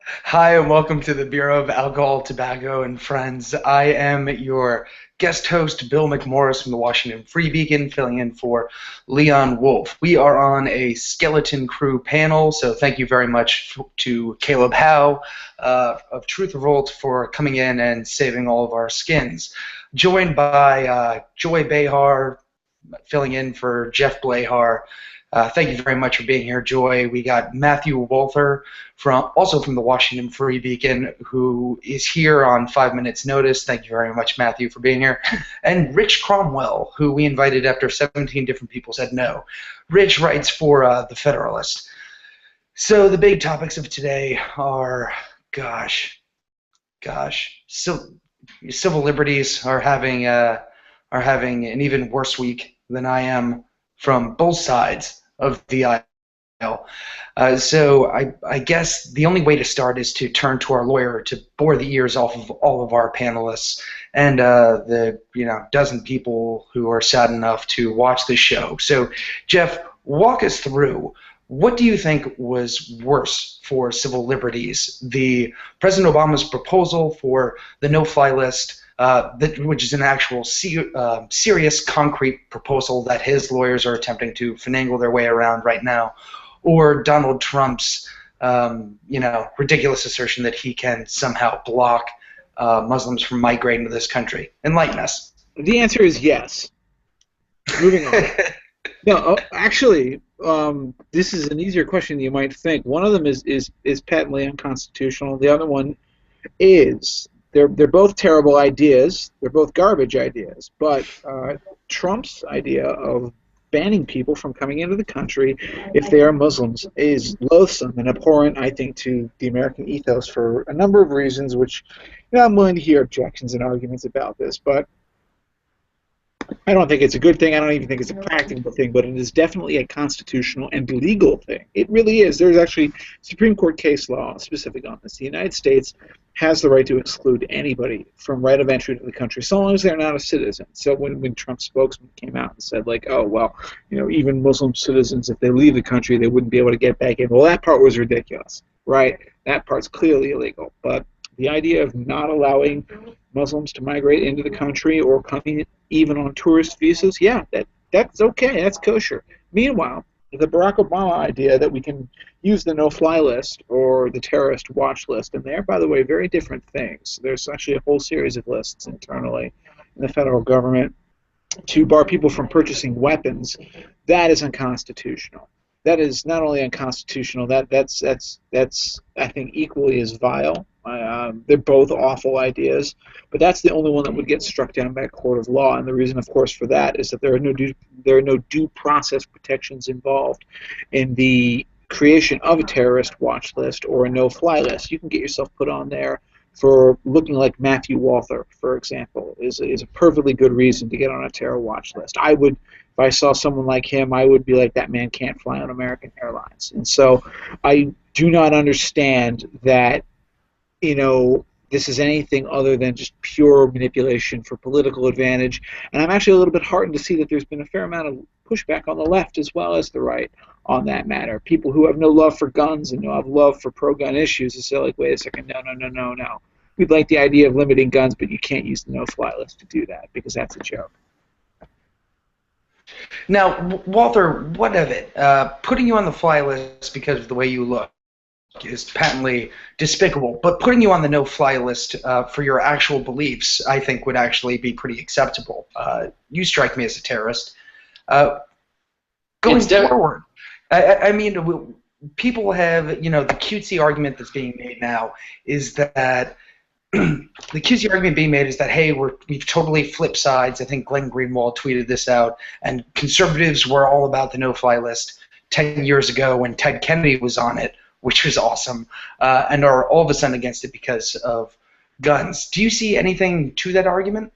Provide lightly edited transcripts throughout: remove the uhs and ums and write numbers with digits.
Hi, and welcome to the Bureau of Alcohol, Tobacco, and Friends. I am your guest host, Bill McMorris from the Washington Free Beacon, filling in for Leon Wolf. We are on a Skeleton Crew panel, so thank you very much to Caleb Howe of Truth Revolt for coming in and saving all of our skins. Joined by Joy Behar, filling in for Jeff Blahar. Thank you very much for being here, Joy. We got Matthew Walther, also from the Washington Free Beacon, who is here on 5 minutes' notice. Thank you very much, Matthew, for being here. And Rich Cromwell, who we invited after 17 different people said no. Rich writes for The Federalist. So the big topics of today are, civil liberties are having an even worse week than I am from both sides of the aisle. So I guess the only way to start is to turn to our lawyer to bore the ears off of all of our panelists and the dozen people who are sad enough to watch this show. So, Jeff, walk us through. What do you think was worse for civil liberties? The President Obama's proposal for the no-fly list, which is an actual serious, concrete proposal that his lawyers are attempting to finagle their way around right now, or Donald Trump's, ridiculous assertion that he can somehow block Muslims from migrating to this country. Enlighten us. The answer is yes. Moving on. No, actually, this is an easier question than you might think. One of them is patently unconstitutional. The other one is they're both terrible ideas. They're both garbage ideas. But Trump's idea of banning people from coming into the country if they are Muslims is loathsome and abhorrent, I think, to the American ethos for a number of reasons, which I'm willing to hear objections and arguments about this. But I don't think it's a good thing. I don't even think it's a practical thing, but it is definitely a constitutional and legal thing. It really is. There's actually Supreme Court case law specific on this. The United States has the right to exclude anybody from right of entry to the country, so long as they're not a citizen. So when Trump's spokesman came out and said, like, oh, well, even Muslim citizens, if they leave the country, they wouldn't be able to get back in. Well, that part was ridiculous, right? That part's clearly illegal. But the idea of not allowing Muslims to migrate into the country or coming even on tourist visas, yeah, that's okay. That's kosher. Meanwhile, the Barack Obama idea that we can use the no-fly list or the terrorist watch list, and they're, by the way, very different things. There's actually a whole series of lists internally in the federal government to bar people from purchasing weapons. That is unconstitutional. That is not only unconstitutional, that's I think equally as vile. They're both awful ideas, but that's the only one that would get struck down by a court of law. And the reason, of course, for that is that there are no due process protections involved in the creation of a terrorist watch list or a no-fly list. You can get yourself put on there for looking like Matthew Walther, for example, is a perfectly good reason to get on a terror watch list. I would, if I saw someone like him, I would be like, that man can't fly on American Airlines. And so I do not understand that this is anything other than just pure manipulation for political advantage. And I'm actually a little bit heartened to see that there's been a fair amount of pushback on the left as well as the right on that matter. People who have no love for guns and no have love for pro-gun issues is say, like, wait a second, no. We'd like the idea of limiting guns, but you can't use the no-fly list to do that because that's a joke. Now, Walter, what of it? Putting you on the fly list because of the way you look is patently despicable, but putting you on the no-fly list for your actual beliefs, I think, would actually be pretty acceptable. You strike me as a terrorist. Going forward, I mean, people have, the cutesy argument that's being made now is that the cutesy argument being made is that, hey, we've totally flipped sides. I think Glenn Greenwald tweeted this out, and conservatives were all about the no-fly list 10 years ago when Ted Kennedy was on it, which was awesome, and are all of a sudden against it because of guns. Do you see anything to that argument?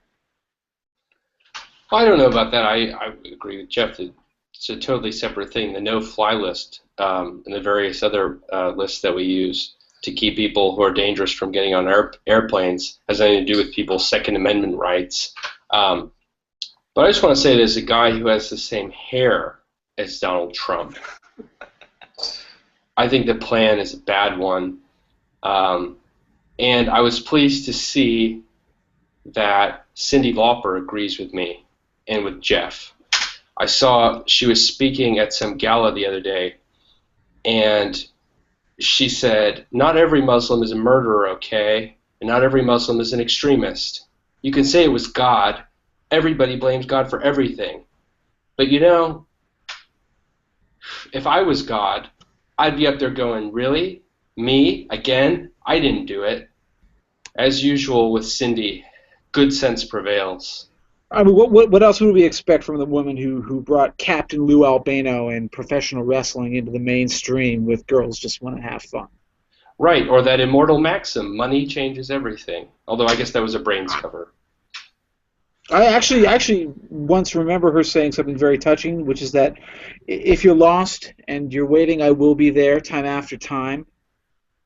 I don't know about that. I agree with Jeff that it's a totally separate thing. The no-fly list and the various other lists that we use to keep people who are dangerous from getting on airplanes has nothing to do with people's Second Amendment rights. But I just want to say it as a guy who has the same hair as Donald Trump. I think the plan is a bad one. And I was pleased to see that Cyndi Lauper agrees with me and with Jeff. I saw she was speaking at some gala the other day, and she said, not every Muslim is a murderer, okay? And not every Muslim is an extremist. You can say it was God. Everybody blames God for everything. But you know, if I was God, I'd be up there going, really? Me? Again? I didn't do it. As usual with Cyndi, good sense prevails. I mean, what else would we expect from the woman who brought Captain Lou Albano and professional wrestling into the mainstream with girls just want to have fun? Right, or that immortal maxim, money changes everything. Although I guess that was a brains cover. I actually once remember her saying something very touching, which is that if you're lost and you're waiting, I will be there time after time.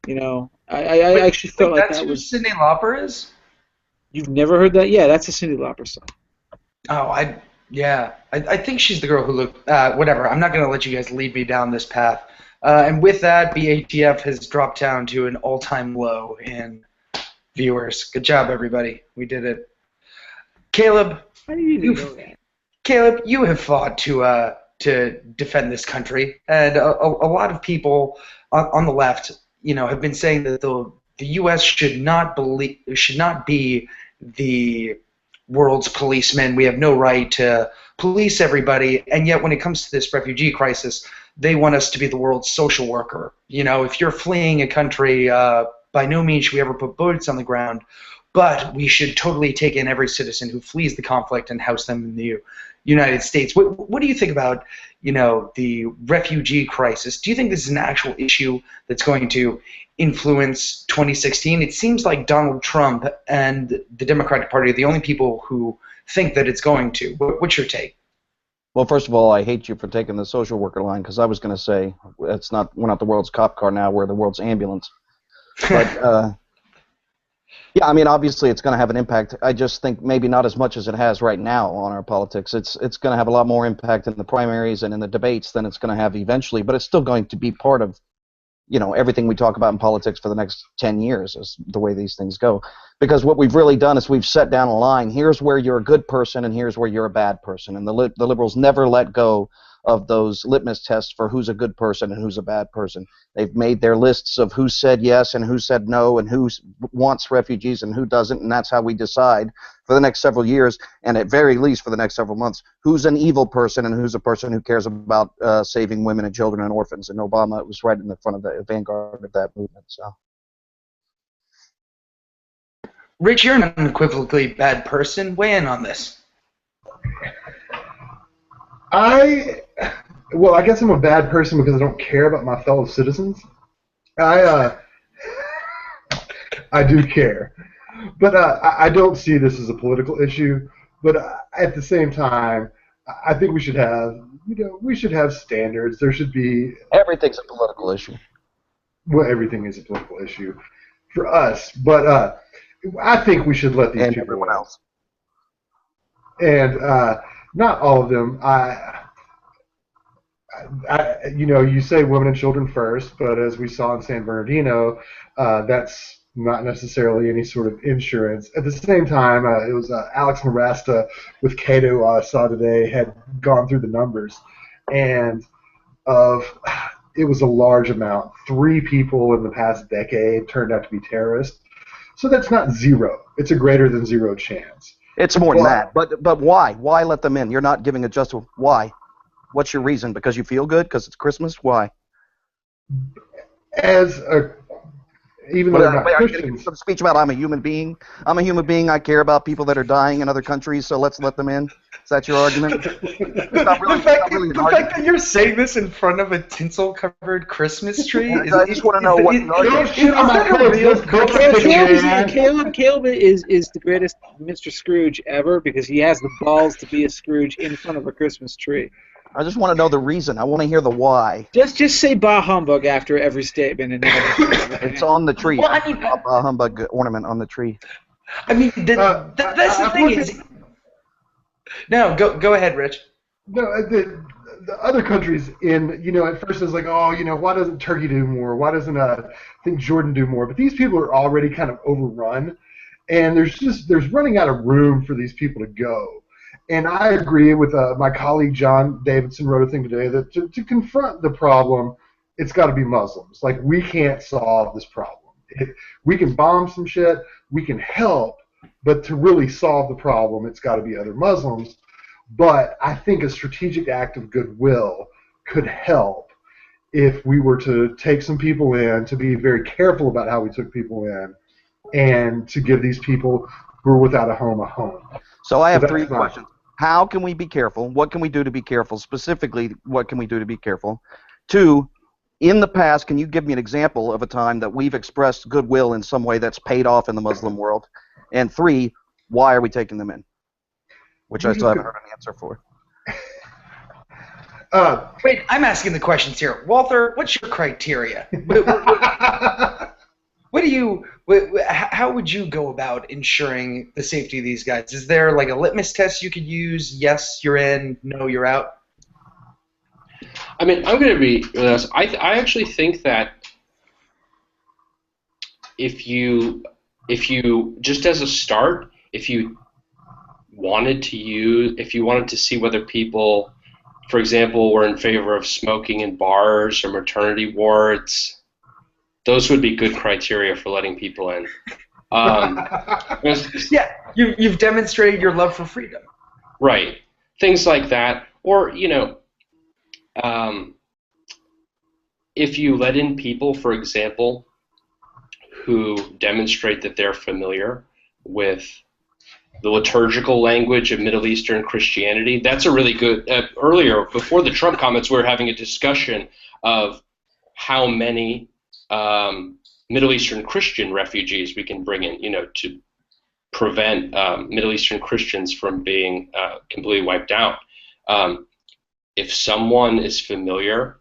You know, I actually felt like that was... That's who Cyndi Lauper is? You've never heard that? Yeah, that's a Cyndi Lauper song. Oh, I think she's the girl who looked, whatever, I'm not going to let you guys lead me down this path. And with that, BATF has dropped down to an all-time low in viewers. Good job, everybody. We did it. Caleb, How do you even know that? Caleb, you have fought to defend this country, and a lot of people on the left, have been saying that the U.S. should not be the world's policeman. We have no right to police everybody, and yet when it comes to this refugee crisis, they want us to be the world's social worker. If you're fleeing a country, by no means should we ever put boots on the ground, but we should totally take in every citizen who flees the conflict and house them in the United States. What do you think about, the refugee crisis? Do you think this is an actual issue that's going to influence 2016? It seems like Donald Trump and the Democratic Party are the only people who think that it's going to. What's your take? Well, first of all, I hate you for taking the social worker line, because I was going to say we're not the world's cop car now, we're the world's ambulance. But yeah, I mean, obviously it's going to have an impact. I just think maybe not as much as it has right now on our politics. It's going to have a lot more impact in the primaries and in the debates than it's going to have eventually, but it's still going to be part of everything we talk about in politics for the next 10 years is the way these things go. Because what we've really done is we've set down a line. Here's where you're a good person and here's where you're a bad person. And the liberals never let go of those litmus tests for who's a good person and who's a bad person. They've made their lists of who said yes and who said no and who wants refugees and who doesn't, and that's how we decide for the next several years, and at very least for the next several months, who's an evil person and who's a person who cares about saving women and children and orphans. And Obama was right in the front of the vanguard of that movement. So, Rich, you're an unequivocally bad person. Weigh in on this. Well, I guess I'm a bad person because I don't care about my fellow citizens. I do care, but I don't see this as a political issue. But at the same time, I think we should have standards. There should be everything's a political issue. Well, everything is a political issue for us, but I think we should let these and people everyone else. And not all of them. You say women and children first, but as we saw in San Bernardino, that's not necessarily any sort of insurance. At the same time, it was Alex Nowrasteh with Cato I saw today had gone through the numbers, and it was a large amount. 3 people in the past decade turned out to be terrorists. So that's not zero. It's a greater than zero chance. It's more than that. But why? Why let them in? You're not giving a just why. What's your reason? Because you feel good? Because it's Christmas? Why? Even though they're not Christians. Some speech about I'm a human being. I'm a human being. I care about people that are dying in other countries, so let's let them in. Is that your argument? The fact that you're saying this in front of a tinsel-covered Christmas tree is... I just want to know what the argument is. Caleb is the greatest Mr. Scrooge ever because he has the balls to be a Scrooge in front of a Christmas tree. I just want to know the reason. I want to hear the why. Just say bah humbug after every statement. And it's on the tree. Well, I mean, bah humbug ornament on the tree. I mean, that's the thing is... No, go ahead, Rich. No, the other countries at first it's like, oh, why doesn't Turkey do more? Why doesn't I think Jordan do more? But these people are already kind of overrun, and there's running out of room for these people to go. And I agree with my colleague John Davidson wrote a thing today that to confront the problem, it's got to be Muslims. Like, we can't solve this problem. We can bomb some shit, we can help, but to really solve the problem, it's got to be other Muslims. But I think a strategic act of goodwill could help if we were to take some people in, to be very careful about how we took people in, and to give these people who are without a home. So I have three questions. How can we be careful? What can we do to be careful? Specifically, what can we do to be careful? 2, in the past, can you give me an example of a time that we've expressed goodwill in some way that's paid off in the Muslim world? And 3, why are we taking them in? Which I still haven't heard an answer for. Wait, I'm asking the questions here. Walther, what's your criteria? How would you go about ensuring the safety of these guys? Is there like a litmus test you could use? Yes, you're in. No, you're out. I mean, I'm going to be honest. I actually think that if you just as a start, if you wanted to see whether people, for example, were in favor of smoking in bars or maternity wards, those would be good criteria for letting people in. Yeah, you've demonstrated your love for freedom. Right. Things like that. Or, if you let in people, for example, who demonstrate that they're familiar with the liturgical language of Middle Eastern Christianity, that's a really good... earlier, before the Trump comments, we were having a discussion of how many Middle Eastern Christian refugees we can bring in, to prevent Middle Eastern Christians from being completely wiped out. If someone is familiar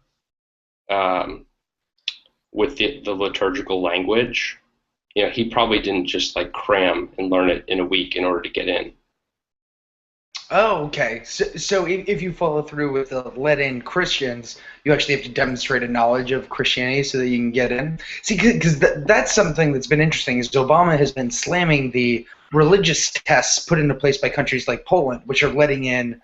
with the liturgical language, he probably didn't just cram and learn it in a week in order to get in. Oh, okay. So if you follow through with the let-in Christians, you actually have to demonstrate a knowledge of Christianity so that you can get in. See, because that's something that's been interesting, is Obama has been slamming the religious tests put into place by countries like Poland, which are letting in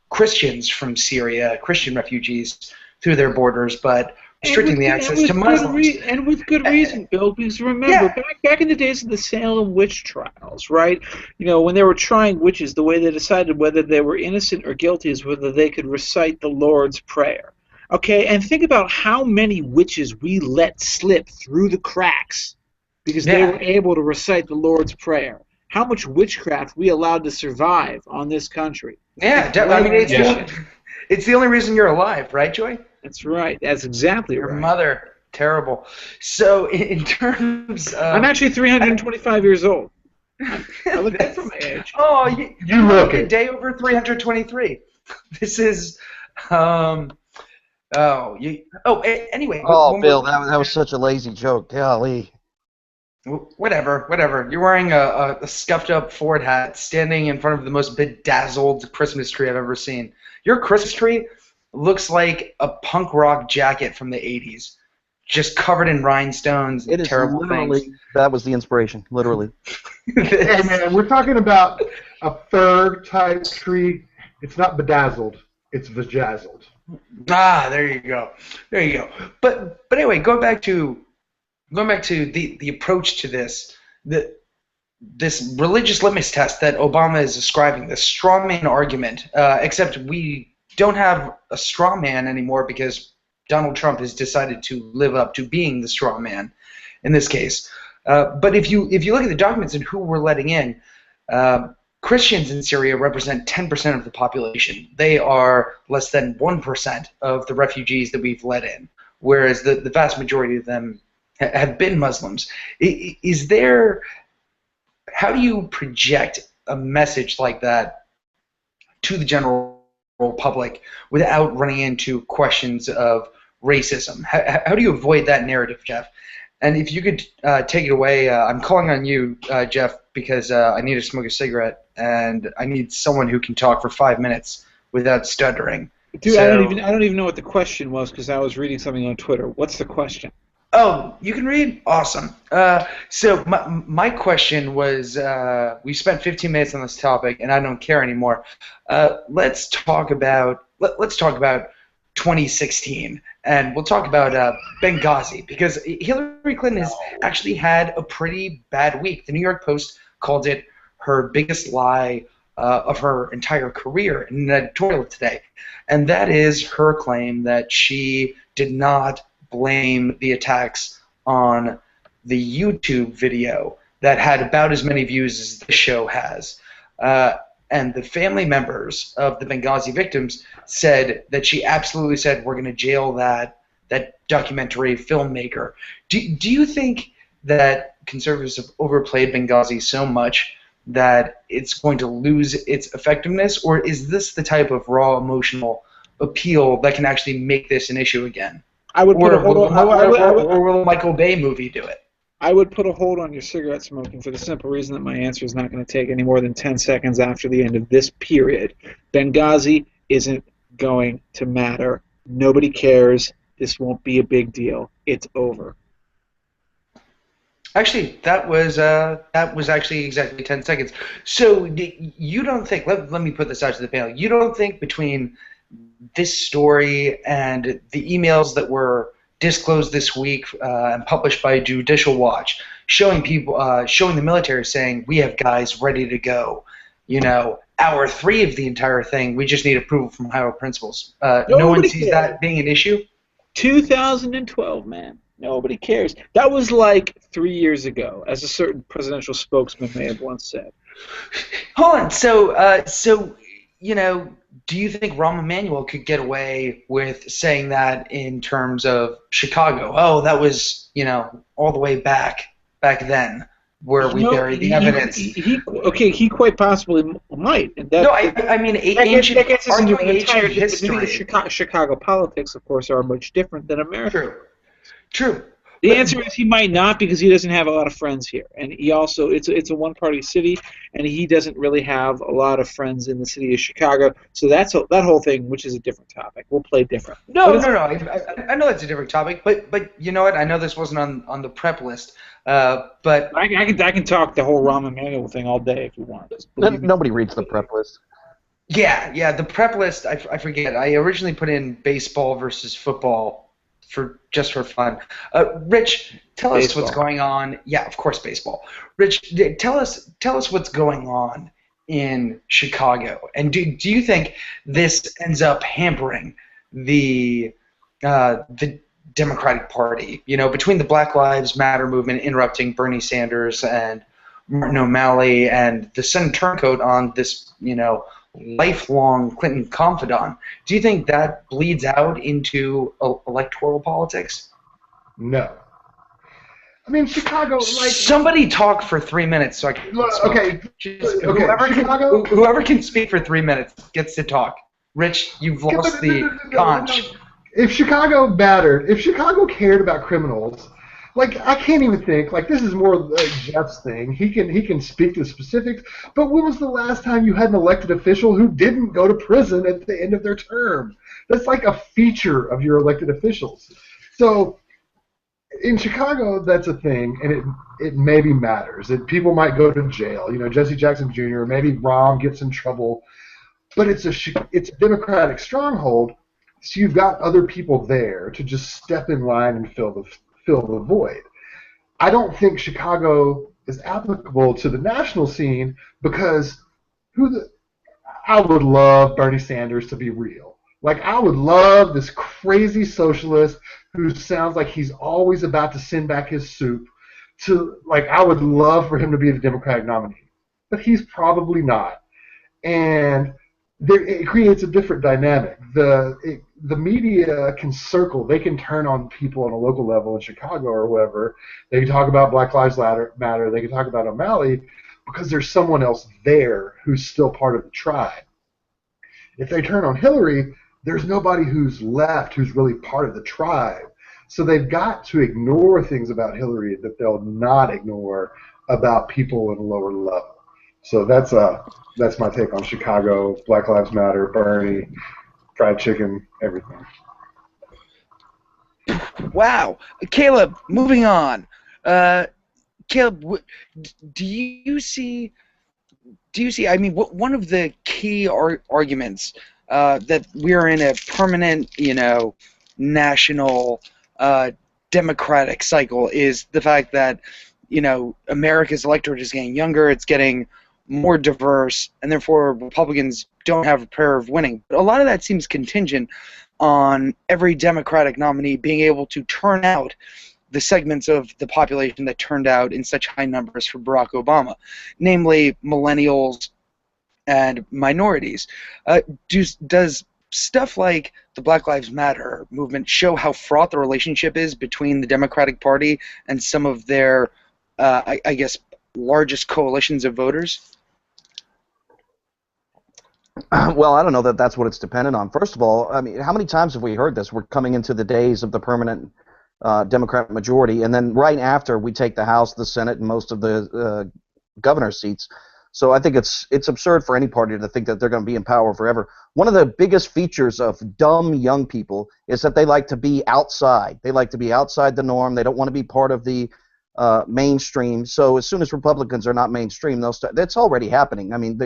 Christians from Syria, Christian refugees, through their borders, but restricting the access to Muslims. And with good reason, Bill, because remember, back in the days of the Salem witch trials, right? When they were trying witches, the way they decided whether they were innocent or guilty is whether they could recite the Lord's Prayer. Okay, and think about how many witches we let slip through the cracks because they were able to recite the Lord's Prayer. How much witchcraft we allowed to survive on this country. Yeah, I mean, it's the only reason you're alive, right, Joy? That's right. That's exactly right. Your mother, terrible. So in terms of... I'm actually 325 years old. I look good for my age. Oh, you look a day over 323. This is... Anyway. Oh, Bill, that was such a lazy joke. Golly. Whatever. You're wearing a scuffed up Ford hat, standing in front of the most bedazzled Christmas tree I've ever seen. Your Christmas tree looks like a punk rock jacket from the 80s, just covered in rhinestones and terrible things. That was the inspiration, literally. Hey, man, we're talking about a fir type tree. It's not bedazzled. It's vajazzled. Ah, there you go. But anyway, going back to the approach to this, this religious litmus test that Obama is describing, this straw man argument, except we don't have a straw man anymore because Donald Trump has decided to live up to being the straw man in this case. But if you look at the documents and who we're letting in, Christians in Syria represent 10% of the population. They are less than 1% of the refugees that we've let in, whereas the vast majority of them have been Muslims. How do you project a message like that to the general public without running into questions of racism? How do you avoid that narrative, Jeff? And if you could take it away, I'm calling on you, Jeff, because I need to smoke a cigarette, and I need someone who can talk for 5 minutes without stuttering. Dude, So, I don't even know what the question was because I was reading something on Twitter. What's the question? oh, you can read? Awesome. So my question was, we spent 15 minutes on this topic, and I don't care anymore. Let's talk about 2016, and we'll talk about Benghazi because Hillary Clinton has actually had a pretty bad week. The New York Post called it her biggest lie of her entire career in an editorial today, and that is her claim that she did not blame the attacks on the YouTube video that had about as many views as this show has. And the family members of the Benghazi victims said that she absolutely said, we're going to jail that documentary filmmaker. Do you think that conservatives have overplayed Benghazi so much that it's going to lose its effectiveness, or is this the type of raw emotional appeal that can actually make this an issue again? I would put a hold on. Or will a Michael Bay movie do it? I would put a hold on your cigarette smoking for the simple reason that my answer is not going to take any more than 10 seconds after the end of this period. Benghazi isn't going to matter. Nobody cares. This won't be a big deal. It's over. Actually, that was actually exactly 10 seconds. So you don't think? Let me put this out to the panel. You don't think between this story and the emails that were disclosed this week and published by Judicial Watch, showing the military saying we have guys ready to go. Hour 3 of the entire thing, we just need approval from higher principals. No one sees that being an issue. 2012, man. Nobody cares. That was like 3 years ago, as a certain presidential spokesman may have once said. Hold on. Do you think Rahm Emanuel could get away with saying that in terms of Chicago? Oh, that was, all the way back then, where we buried the evidence. He quite possibly might. And that, no, I mean, ancient history. Chicago politics, of course, are much different than America. True. The answer is he might not because he doesn't have a lot of friends here, and he also it's a one-party city, and he doesn't really have a lot of friends in the city of Chicago. So that whole thing, which is a different topic, we'll play different. No. I know that's a different topic, but you know what? I know this wasn't on the prep list, but I can talk the whole Rahm Emanuel thing all day if you want. Nobody reads the prep list. Yeah, the prep list. I forget. I originally put in baseball versus football. Just for fun. Rich, tell us what's going on. Yeah, of course, baseball. Rich, tell us what's going on in Chicago, and do you think this ends up hampering the Democratic Party? Between the Black Lives Matter movement interrupting Bernie Sanders and Martin O'Malley, and the Senate turncoat on this, lifelong Clinton confidant. Do you think that bleeds out into electoral politics? No. I mean, Chicago, somebody talk for 3 minutes so I can. Okay. Whoever can speak for 3 minutes gets to talk. Rich, you've lost the conch. If Chicago cared about criminals, I can't even think. This is more Jeff's thing. He can speak to specifics. But when was the last time you had an elected official who didn't go to prison at the end of their term? That's like a feature of your elected officials. So in Chicago, that's a thing, and it maybe matters. People might go to jail. Jesse Jackson Jr. Maybe Rahm gets in trouble, but it's a Democratic stronghold. So you've got other people there to just step in line and fill the void. I don't think Chicago is applicable to the national scene because I would love Bernie Sanders to be real. I would love this crazy socialist who sounds like he's always about to send back his soup I would love for him to be the Democratic nominee. But he's probably not. And it creates a different dynamic. The media can circle. They can turn on people on a local level in Chicago or whoever. They can talk about Black Lives Matter. They can talk about O'Malley because there's someone else there who's still part of the tribe. If they turn on Hillary, there's nobody who's left who's really part of the tribe. So they've got to ignore things about Hillary that they'll not ignore about people at a lower level. So that's my take on Chicago, Black Lives Matter, Bernie. fried chicken, everything. Wow, Caleb. Moving on. Caleb, do you see? I mean, one of the key arguments that we're in a permanent, national democratic cycle is the fact that, America's electorate is getting younger, it's getting more diverse, and therefore Republicans don't have a prayer of winning. But a lot of that seems contingent on every Democratic nominee being able to turn out the segments of the population that turned out in such high numbers for Barack Obama, namely millennials and minorities. Does stuff like the Black Lives Matter movement show how fraught the relationship is between the Democratic Party and some of their, I guess, largest coalitions of voters? Well, I don't know that that's what it's dependent on. First of all, I mean, how many times have we heard this? We're coming into the days of the permanent Democrat majority, and then right after we take the House, the Senate, and most of the governor seats. So I think it's absurd for any party to think that they're going to be in power forever. One of the biggest features of dumb young people is that they like to be outside. They like to be outside the norm. They don't want to be part of the mainstream. So as soon as Republicans are not mainstream, they'll start. That's already happening. I mean,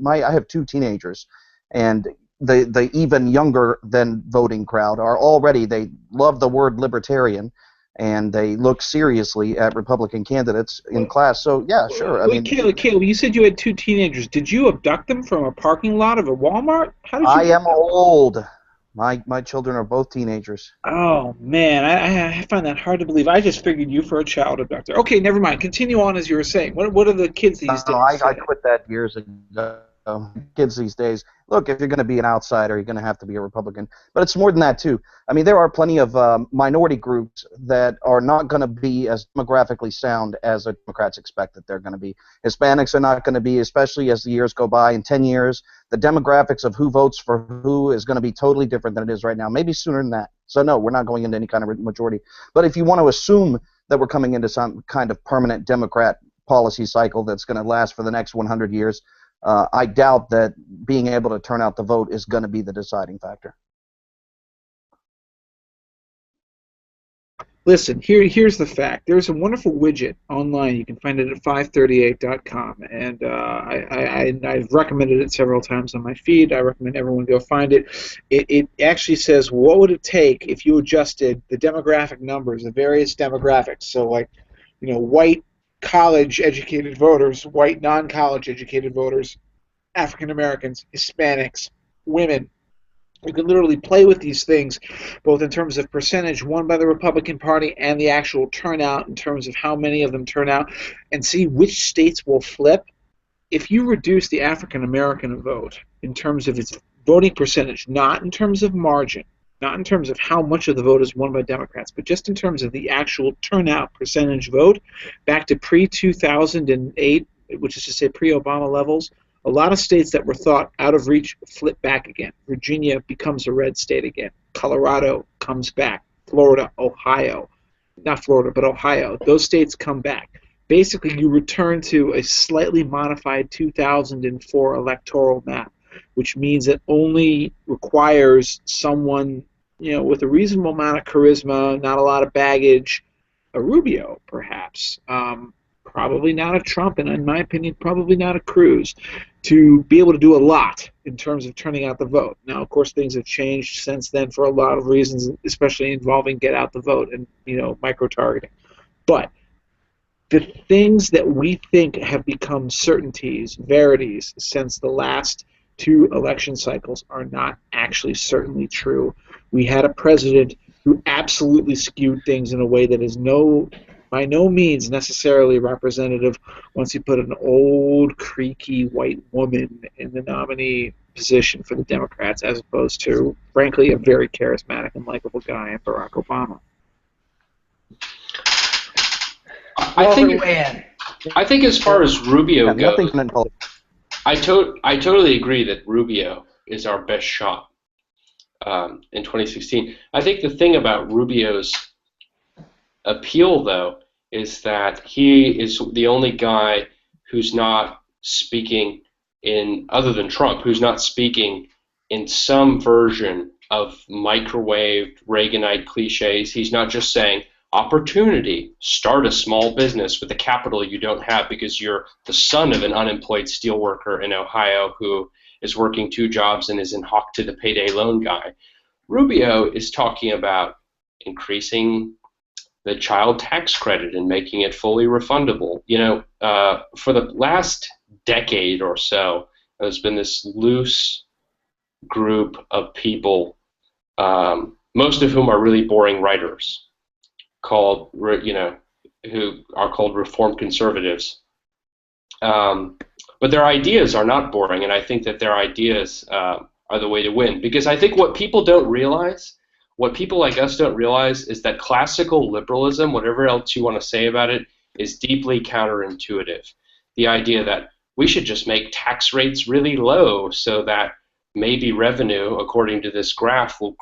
I have 2 teenagers, and the even younger than voting crowd are already, they love the word libertarian, and they look seriously at Republican candidates in class. So yeah, sure. I mean, Caleb, you said you had 2 teenagers. Did you abduct them from a parking lot of a Walmart? How did you? I am old. My children are both teenagers. Oh man, I find that hard to believe. I just figured you for a child abductor. Okay, never mind. Continue on as you were saying. What are the kids these days? I quit that years ago. Kids these days, look, if you're going to be an outsider, you're going to have to be a Republican. But it's more than that, too. I mean, there are plenty of minority groups that are not going to be as demographically sound as the Democrats expect that they're going to be. Hispanics are not going to be, especially as the years go by. In 10 years, the demographics of who votes for who is going to be totally different than it is right now, maybe sooner than that. So, no, we're not going into any kind of majority. But if you want to assume that we're coming into some kind of permanent Democrat policy cycle that's going to last for the next 100 years, I doubt that being able to turn out the vote is going to be the deciding factor. Listen, here's the fact. There's a wonderful widget online. You can find it at 538.com, and I've recommended it several times on my feed. I recommend everyone go find it. It actually says what would it take if you adjusted the demographic numbers, the various demographics. So, like, white college-educated voters, white non-college-educated voters, African Americans, Hispanics, women. You can literally play with these things, both in terms of percentage won by the Republican Party and the actual turnout in terms of how many of them turn out, and see which states will flip. If you reduce the African American vote in terms of its voting percentage, not in terms of margin, not in terms of how much of the vote is won by Democrats, but just in terms of the actual turnout percentage vote, back to pre-2008, which is to say pre-Obama levels, a lot of states that were thought out of reach flip back again. Virginia becomes a red state again. Colorado comes back. Florida, Ohio, not Florida, but Ohio, those states come back. Basically, you return to a slightly modified 2004 electoral map, which means it only requires someone, with a reasonable amount of charisma, not a lot of baggage, a Rubio, perhaps, probably not a Trump, and in my opinion, probably not a Cruz, to be able to do a lot in terms of turning out the vote. Now, of course, things have changed since then for a lot of reasons, especially involving get out the vote and, micro-targeting. But the things that we think have become certainties, verities, since the last 2 election cycles are not actually certainly true. We had a president who absolutely skewed things in a way that is by no means necessarily representative once you put an old, creaky white woman in the nominee position for the Democrats, as opposed to, frankly, a very charismatic and likable guy in Barack Obama. I think as far as Rubio goes, I totally agree that Rubio is our best shot in 2016. I think the thing about Rubio's appeal, though, is that he is the only guy who's not speaking other than Trump, who's not speaking in some version of microwaved Reaganite cliches. He's not just saying opportunity, start a small business with the capital you don't have because you're the son of an unemployed steelworker in Ohio who is working 2 jobs and is in hock to the payday loan guy. Rubio is talking about increasing the child tax credit and making it fully refundable. For the last decade or so, there's been this loose group of people, most of whom are really boring writers, who are called reform conservatives. But their ideas are not boring, and I think that their ideas are the way to win. Because I think what people don't realize, what people like us don't realize, is that classical liberalism, whatever else you want to say about it, is deeply counterintuitive. The idea that we should just make tax rates really low so that maybe revenue, according to this graph, will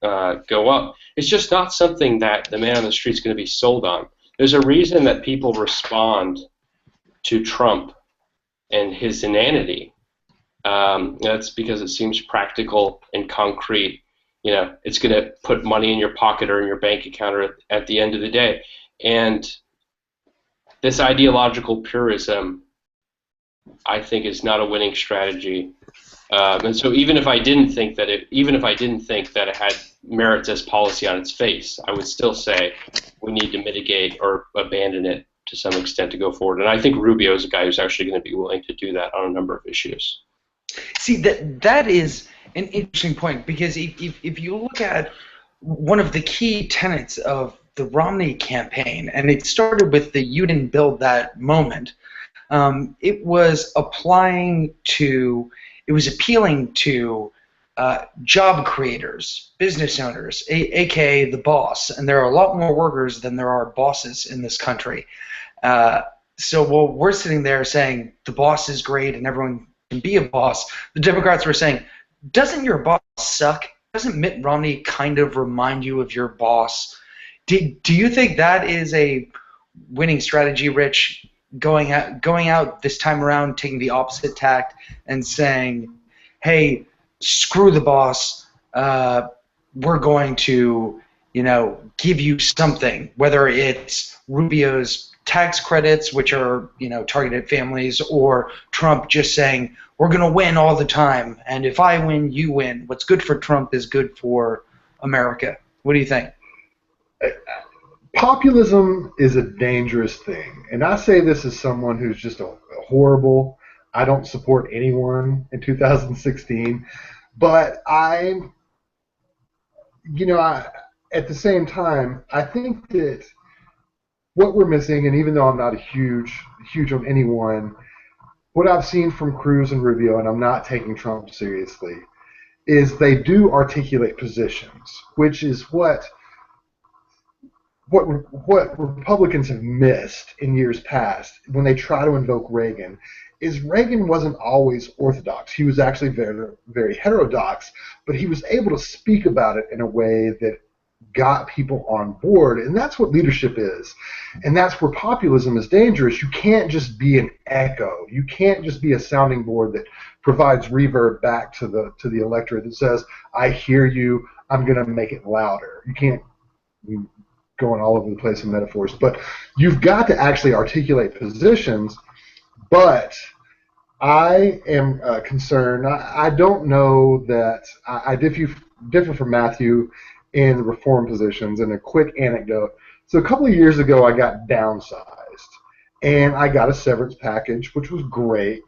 go up. It's just not something that the man on the street is going to be sold on. There's a reason that people respond to Trump and his inanity. That's because it seems practical and concrete. It's going to put money in your pocket or in your bank account or at the end of the day. And this ideological purism, I think, is not a winning strategy. And so even if I didn't think that it had merits as policy on its face, I would still say we need to mitigate or abandon it to some extent to go forward. And I think Rubio is a guy who's actually going to be willing to do that on a number of issues. See, that is an interesting point, because if you look at one of the key tenets of the Romney campaign, and it started with the "you didn't build that" moment, it was appealing to job creators, business owners, aka the boss, and there are a lot more workers than there are bosses in this country. So while we're sitting there saying the boss is great and everyone can be a boss, the Democrats were saying, doesn't your boss suck? Doesn't Mitt Romney kind of remind you of your boss? Do you think that is a winning strategy, Rich, going out this time around, taking the opposite tact and saying, hey, screw the boss, we're going to, give you something, whether it's Rubio's tax credits, which are, targeted at families, or Trump just saying, we're going to win all the time, and if I win, you win. What's good for Trump is good for America. What do you think? Populism is a dangerous thing, and I say this as someone who's just a horrible. I don't support anyone in 2016, but at the same time, I think that what we're missing, and even though I'm not a huge on anyone, what I've seen from Cruz and Rubio, and I'm not taking Trump seriously, is they do articulate positions, which is what Republicans have missed in years past when they try to invoke Reagan. Is Reagan wasn't always orthodox. He was actually very, very heterodox, but he was able to speak about it in a way that got people on board, and that's what leadership is. And that's where populism is dangerous. You can't just be an echo. You can't just be a sounding board that provides reverb back to the electorate that says, I hear you, I'm going to make it louder. You can't going all over the place in metaphors, but you've got to actually articulate positions. But I am concerned. I don't know that I differ from Matthew in the reform positions. And a quick anecdote. So a couple of years ago, I got downsized, and I got a severance package, which was great.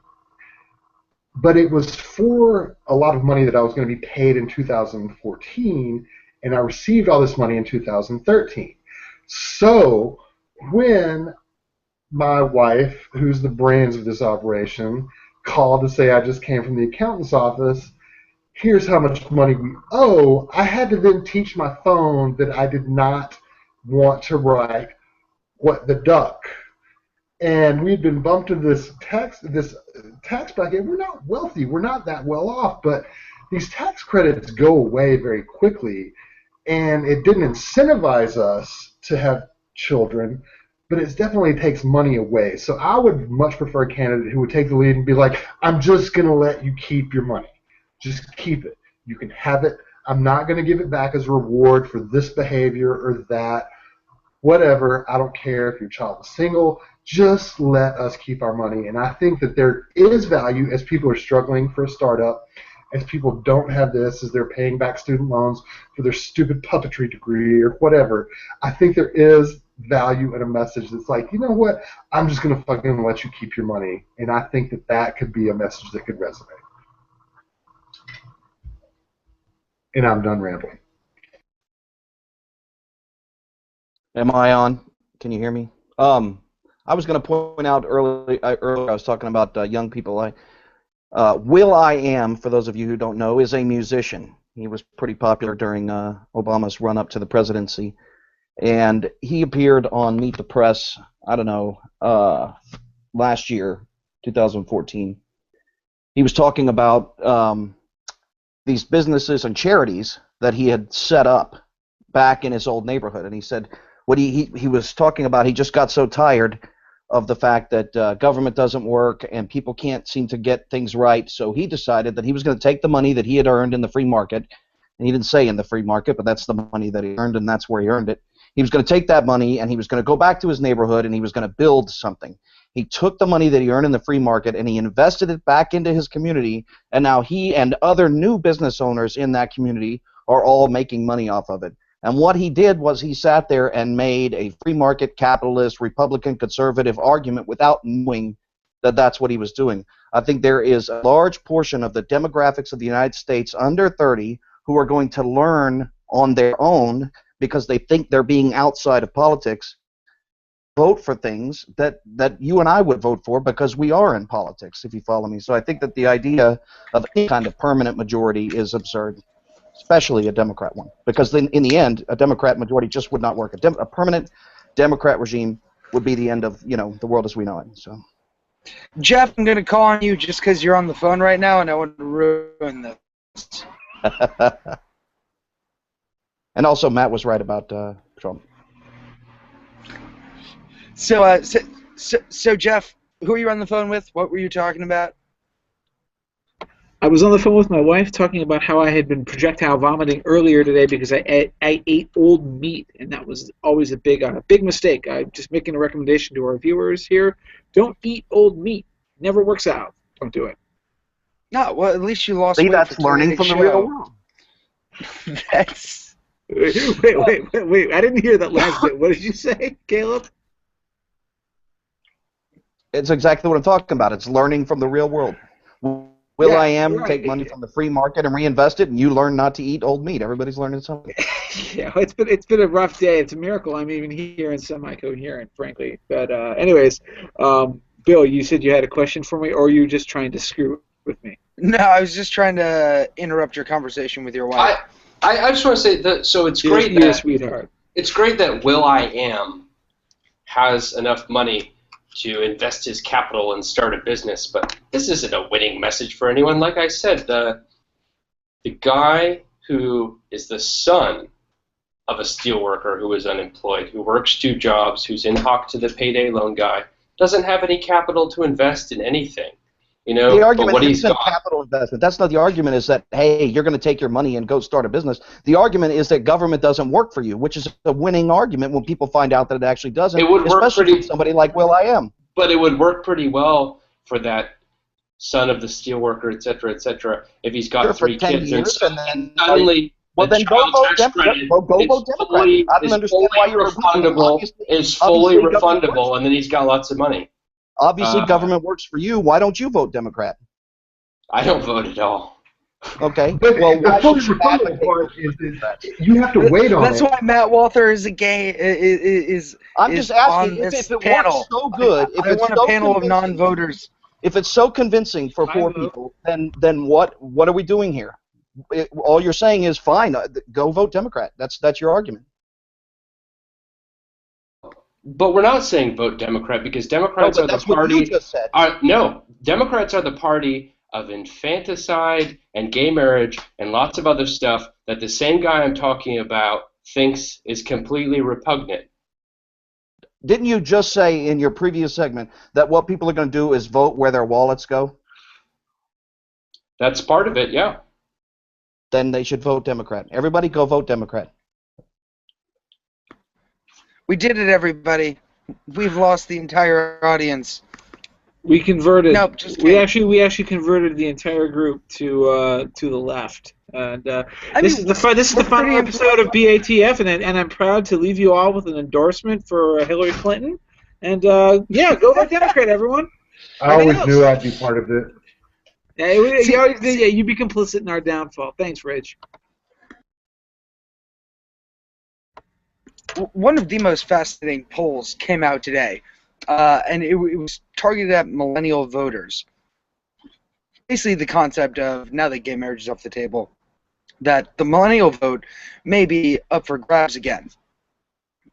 But it was for a lot of money that I was going to be paid in 2014, and I received all this money in 2013. So when my wife, who's the brains of this operation, called to say I just came from the accountant's office, here's how much money we owe, I had to then teach my phone that I did not want to write what the duck. And we'd been bumped to this tax bracket. We're not wealthy. We're not that well off, but these tax credits go away very quickly, and it didn't incentivize us to have children, but it definitely takes money away. So I would much prefer a candidate who would take the lead and be like, I'm just going to let you keep your money. Just keep it. You can have it. I'm not going to give it back as a reward for this behavior or that. Whatever. I don't care if your child is single. Just let us keep our money. And I think that there is value as people are struggling for a startup, as people don't have this, as they're paying back student loans for their stupid puppetry degree or whatever. I think there is value in a message that's like, you know what, I'm just going to fucking let you keep your money. And I think that that could be a message that could resonate. And I'm done rambling. Am I on? Can you hear me? I was going to point out earlier I was talking about young people. Will.i.am, for those of you who don't know, is a musician. He was pretty popular during Obama's run-up to the presidency. And he appeared on Meet the Press, I don't know, last year, 2014. He was talking about these businesses and charities that he had set up back in his old neighborhood. And he said what he was talking about, he just got so tired of the fact that government doesn't work and people can't seem to get things right. So he decided that he was going to take the money that he had earned in the free market, and he didn't say in the free market, but that's the money that he earned, and that's where he earned it. He was going to take that money and he was going to go back to his neighborhood and he was going to build something. He took the money that he earned in the free market and he invested it back into his community, and now he and other new business owners in that community are all making money off of it. And what he did was he sat there and made a free market, capitalist, Republican, conservative argument without knowing that that's what he was doing. I think there is a large portion of the demographics of the United States under 30 who are going to learn on their own, because they think they're being outside of politics, vote for things that you and I would vote for because we are in politics, if you follow me. So I think that the idea of any kind of permanent majority is absurd, especially a Democrat one, because then in the end, a Democrat majority just would not work. A permanent Democrat regime would be the end of, you know, the world as we know it. So, Jeff, I'm going to call on you just because you're on the phone right now, and I want to ruin this. And also, Matt was right about Trump. So Jeff, who are you on the phone with? What were you talking about? I was on the phone with my wife talking about how I had been projectile vomiting earlier today because I ate old meat, and that was always a big mistake. I'm just making a recommendation to our viewers here. Don't eat old meat. Never works out. Don't do it. No, well, at least you lost See, weight. that's for learning from the real world. That's... Wait. I didn't hear that last bit. What did you say, Caleb? It's exactly what I'm talking about. It's learning from the real world. Will.i.am right. take money from the free market and reinvest it, and you learn not to eat old meat. Everybody's learning something. Yeah, it's been a rough day. It's a miracle I'm even here and semi-coherent, frankly. But anyways, Bill, you said you had a question for me, or are you just trying to screw with me? No, I was just trying to interrupt your conversation with your wife. I just want to say that. So it's You're great a sweetheart. It's great that Will.i.am has enough money to invest his capital and start a business, but this isn't a winning message for anyone. Like I said, the guy who is the son of a steelworker who is unemployed, who works 2 jobs, who's in hock to the payday loan guy, doesn't have any capital to invest in anything. You know, the argument but what he's isn't got, capital investment. That's not the argument. Is that, hey, you're going to take your money and go start a business. The argument is that government doesn't work for you, which is a winning argument when people find out that it actually doesn't. It would work especially for somebody like Will.i.am. But it would work pretty well for that son of the steelworker, et cetera, if he's got 3 kids and suddenly the child tax credit I don't understand why you're refundable. Is fully refundable, and then he's got lots of money. Obviously, government works for you. Why don't you vote Democrat? I don't vote at all. Okay. Well, the fully refundable part is you have to wait on That's it. why Matt Walther is a gay. I'm just asking if it panel. works so good. If I it's want so a panel of non-voters. If it's so convincing for poor people, then what are we doing here? All you're saying is fine. Go vote Democrat. That's your argument. But we're not saying vote Democrat because Democrats are the party. What you just said. No, Democrats are the party of infanticide and gay marriage and lots of other stuff that the same guy I'm talking about thinks is completely repugnant. Didn't you just say in your previous segment that what people are going to do is vote where their wallets go? That's part of it, yeah. then they should vote Democrat. Everybody go vote Democrat. We did it, everybody. We've lost the entire audience. We converted. Nope, just we kidding. actually converted the entire group to the left. And I this mean, is the we're final pretty episode of BATF, and I'm proud to leave you all with an endorsement for Hillary Clinton. And yeah, go vote Democrat, everyone. I always knew I'd be part of it. Yeah, you always did. Yeah, you'd be complicit in our downfall. Thanks, Rich. One of the most fascinating polls came out today, and it was targeted at millennial voters. Basically, the concept of, now that gay marriage is off the table, that the millennial vote may be up for grabs again.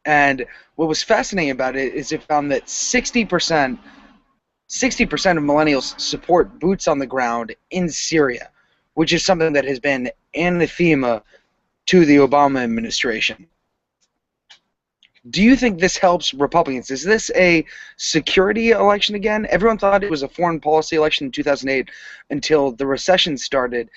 And what was fascinating about it is it found that 60% of millennials support boots on the ground in Syria, which is something that has been anathema to the Obama administration. Do you think this helps Republicans? Is this a security election again? Everyone thought it was a foreign policy election in 2008 until the recession started.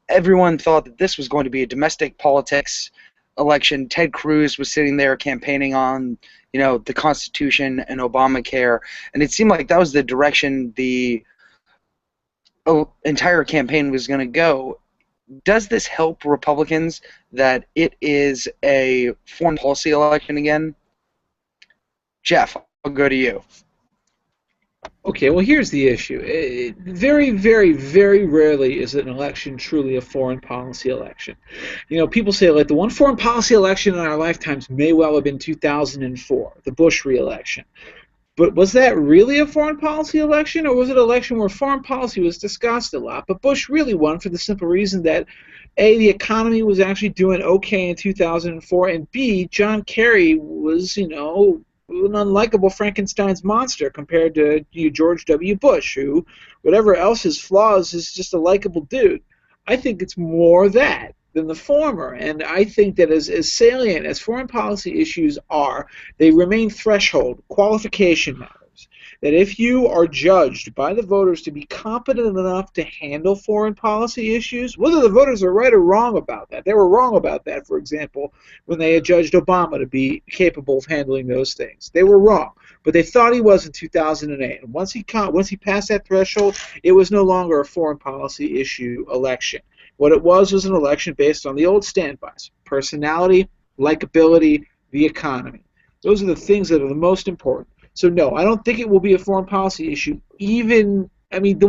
Everyone thought that this was going to be a domestic politics election. Ted Cruz was sitting there campaigning on, the Constitution and Obamacare, and it seemed like that was the direction the entire campaign was going to go. Does this help Republicans that it is a foreign policy election again? Jeff, I'll go to you. Okay, well, here's the issue. Very, very, very rarely is an election truly a foreign policy election. People say, like, the one foreign policy election in our lifetimes may well have been 2004, the Bush re-election. But was that really a foreign policy election, or was it an election where foreign policy was discussed a lot? But Bush really won for the simple reason that, A, the economy was actually doing okay in 2004, and B, John Kerry was, an unlikable Frankenstein's monster compared to George W. Bush, who, whatever else his flaws, is just a likable dude. I think it's more that than the former, and I think that as salient as foreign policy issues are, they remain threshold, qualification matters. That if you are judged by the voters to be competent enough to handle foreign policy issues, whether the voters are right or wrong about that, they were wrong about that, for example, when they had judged Obama to be capable of handling those things. They were wrong, but they thought he was in 2008. And once he passed that threshold, it was no longer a foreign policy issue election. What it was an election based on the old standbys: personality, likability, the economy. Those are the things that are the most important. So no, I don't think it will be a foreign policy issue. The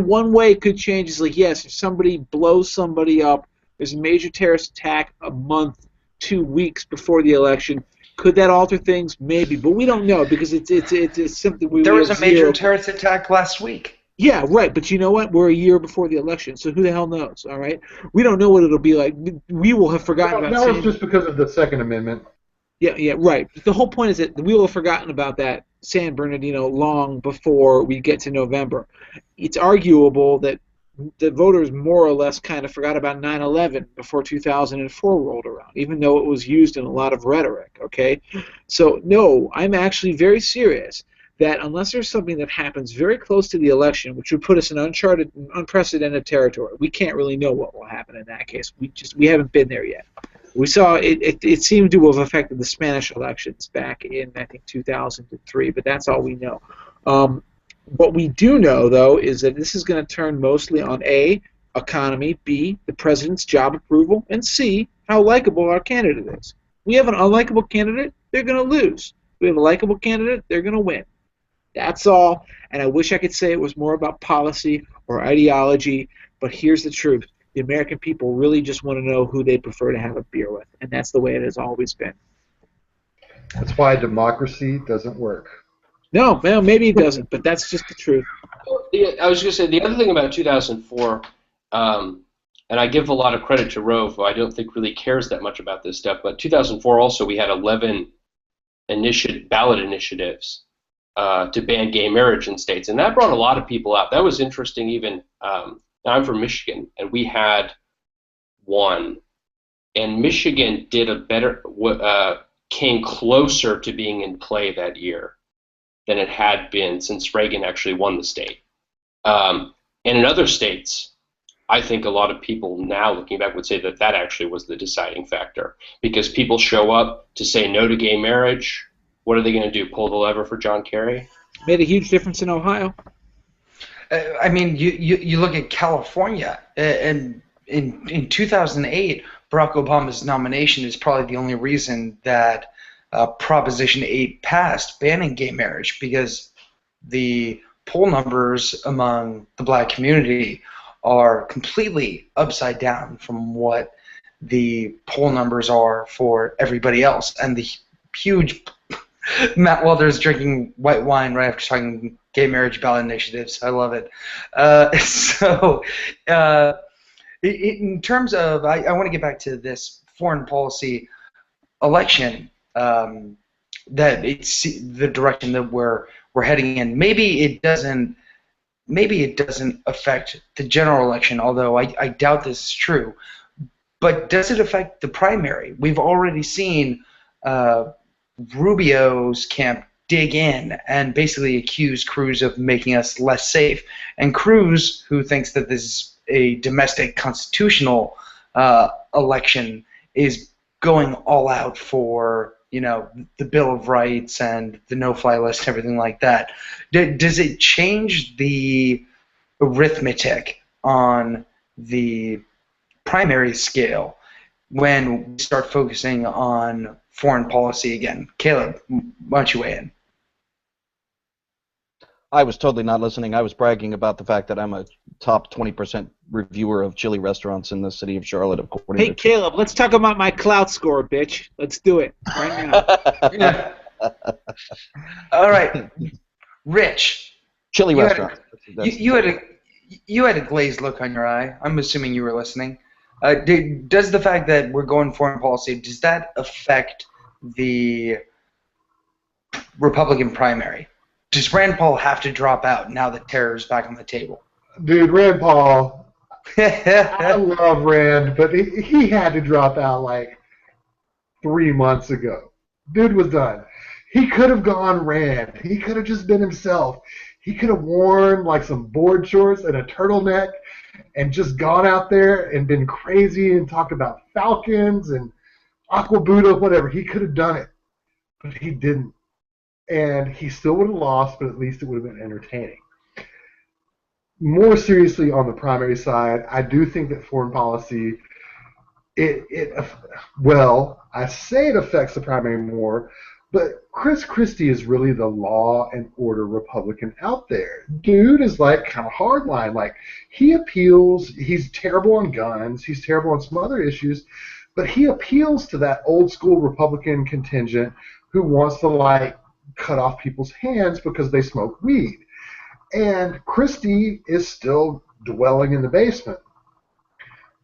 one way it could change is, like, yes, if somebody blows somebody up, there's a major terrorist attack a month, 2 weeks before the election. Could that alter things? Maybe, but we don't know because it's something we. There was a major terrorist attack last week. Yeah, right, but you know what? We're a year before the election, so who the hell knows, all right? We don't know what it'll be like. We will have forgotten about that. That was just because of the Second Amendment. Yeah, right. The whole point is that we will have forgotten about that San Bernardino long before we get to November. It's arguable that the voters more or less kind of forgot about 9/11 before 2004 rolled around, even though it was used in a lot of rhetoric, okay? So, no, I'm actually very serious that unless there's something that happens very close to the election, which would put us in uncharted, unprecedented territory, we can't really know what will happen in that case. We haven't been there yet. We saw it seemed to have affected the Spanish elections back in, I think, 2003, but that's all we know. What we do know, though, is that this is going to turn mostly on A, economy, B, the president's job approval, and C, how likable our candidate is. We have an unlikable candidate, they're going to lose. We have a likable candidate, they're going to win. That's all, and I wish I could say it was more about policy or ideology, but here's the truth. The American people really just want to know who they prefer to have a beer with, and that's the way it has always been. That's why democracy doesn't work. No, well, maybe it doesn't, but that's just the truth. I was going to say, the other thing about 2004, and I give a lot of credit to Rove, who I don't think really cares that much about this stuff, but 2004 also we had 11 ballot initiatives to ban gay marriage in states, and that brought a lot of people out. That was interesting even. I'm from Michigan, and we had one, and Michigan did a better, came closer to being in play that year than it had been since Reagan actually won the state. And in other states, I think a lot of people now, looking back, would say that that actually was the deciding factor, because people show up to say no to gay marriage. What are they going to do? Pull the lever for John Kerry? Made a huge difference in Ohio. I mean, you look at California, and in 2008, Barack Obama's nomination is probably the only reason that Proposition 8 passed, banning gay marriage, because the poll numbers among the black community are completely upside down from what the poll numbers are for everybody else. And the huge Matt Walters drinking white wine right after talking gay marriage ballot initiatives. I love it. In terms of, I want to get back to this foreign policy election, that it's the direction that we're heading in. Maybe it doesn't affect the general election, although I doubt this is true. But does it affect the primary? We've already seen Rubio's camp dig in and basically accuse Cruz of making us less safe. And Cruz, who thinks that this is a domestic constitutional election, is going all out for, you know, the Bill of Rights and the no-fly list and everything like that. Does it change the arithmetic on the primary scale when we start focusing on foreign policy again? Caleb, why don't you weigh in? I was totally not listening. I was bragging about the fact that I'm a top 20% reviewer of chili restaurants in the city of Charlotte, according Hey, to Caleb, let's talk about my clout score, bitch. Let's do it right now. Yeah. All right, Rich. chili You had restaurants. You had a glazed look on your eye. I'm assuming you were listening. Does the fact that we're going foreign policy, does that affect the Republican primary? Does Rand Paul have to drop out now that terror is back on the table? Dude, Rand Paul, I love Rand, but he had to drop out like 3 months ago. Dude was done. He could have gone Rand. He could have just been himself. He could have worn like some board shorts and a turtleneck and just gone out there and been crazy and talked about falcons and aqua Buddha, whatever. He could have done it, but he didn't. And he still would have lost, but at least it would have been entertaining. More seriously, on the primary side, I do think that foreign policy, well, I say it affects the primary more, but Chris Christie is really the law and order Republican out there. Dude is like kind of hardline. Like, he appeals, he's terrible on guns, he's terrible on some other issues, but he appeals to that old school Republican contingent who wants to like cut off people's hands because they smoke weed. And Christie is still dwelling in the basement.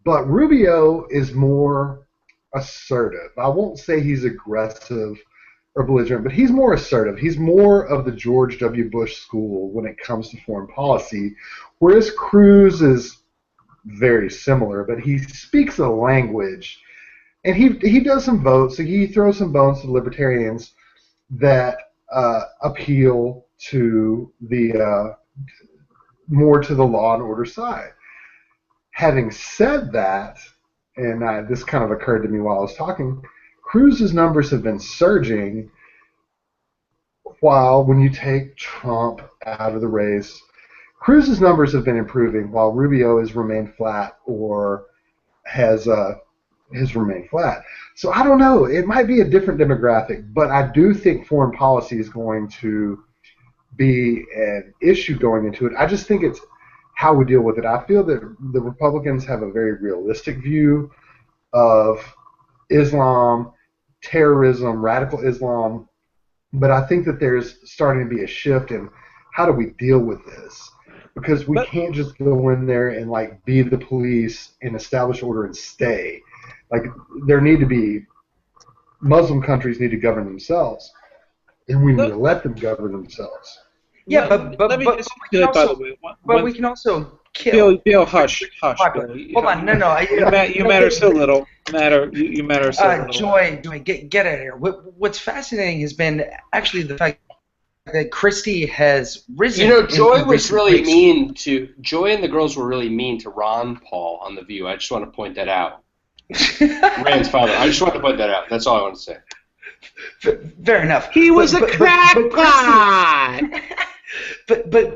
But Rubio is more assertive. I won't say he's aggressive or belligerent, but he's more assertive. He's more of the George W. Bush school when it comes to foreign policy, whereas Cruz is very similar, but he speaks a language, and he does some votes, so he throws some bones to the libertarians that appeal to the more to the law and order side. Having said that, and this kind of occurred to me while I was talking, Cruz's numbers have been surging, while when you take Trump out of the race, Cruz's numbers have been improving while Rubio has remained flat or has remained flat. So I don't know. It might be a different demographic, but I do think foreign policy is going to be an issue going into it. I just think it's how we deal with it. I feel that the Republicans have a very realistic view of Islam, terrorism, radical Islam, but I think that there's starting to be a shift in how do we deal with this, because we can't just go in there and like be the police and establish order and stay. Like, there need to be, Muslim countries need to govern themselves, and we need to let them govern themselves. Yeah, but we can also kill. Bill, hush. Bill. Hold on, no. You matter so little. You matter so little. Joy, get out of here. What's fascinating has been actually the fact that Christie has risen. You know, Joy in was recent really weeks. mean to Joy, and the girls were really mean to Ron Paul on The View. I just want to point that out. Rand's father. I just want to point that out. That's all I want to say. Fair enough. He was But- a but- but- crackpot.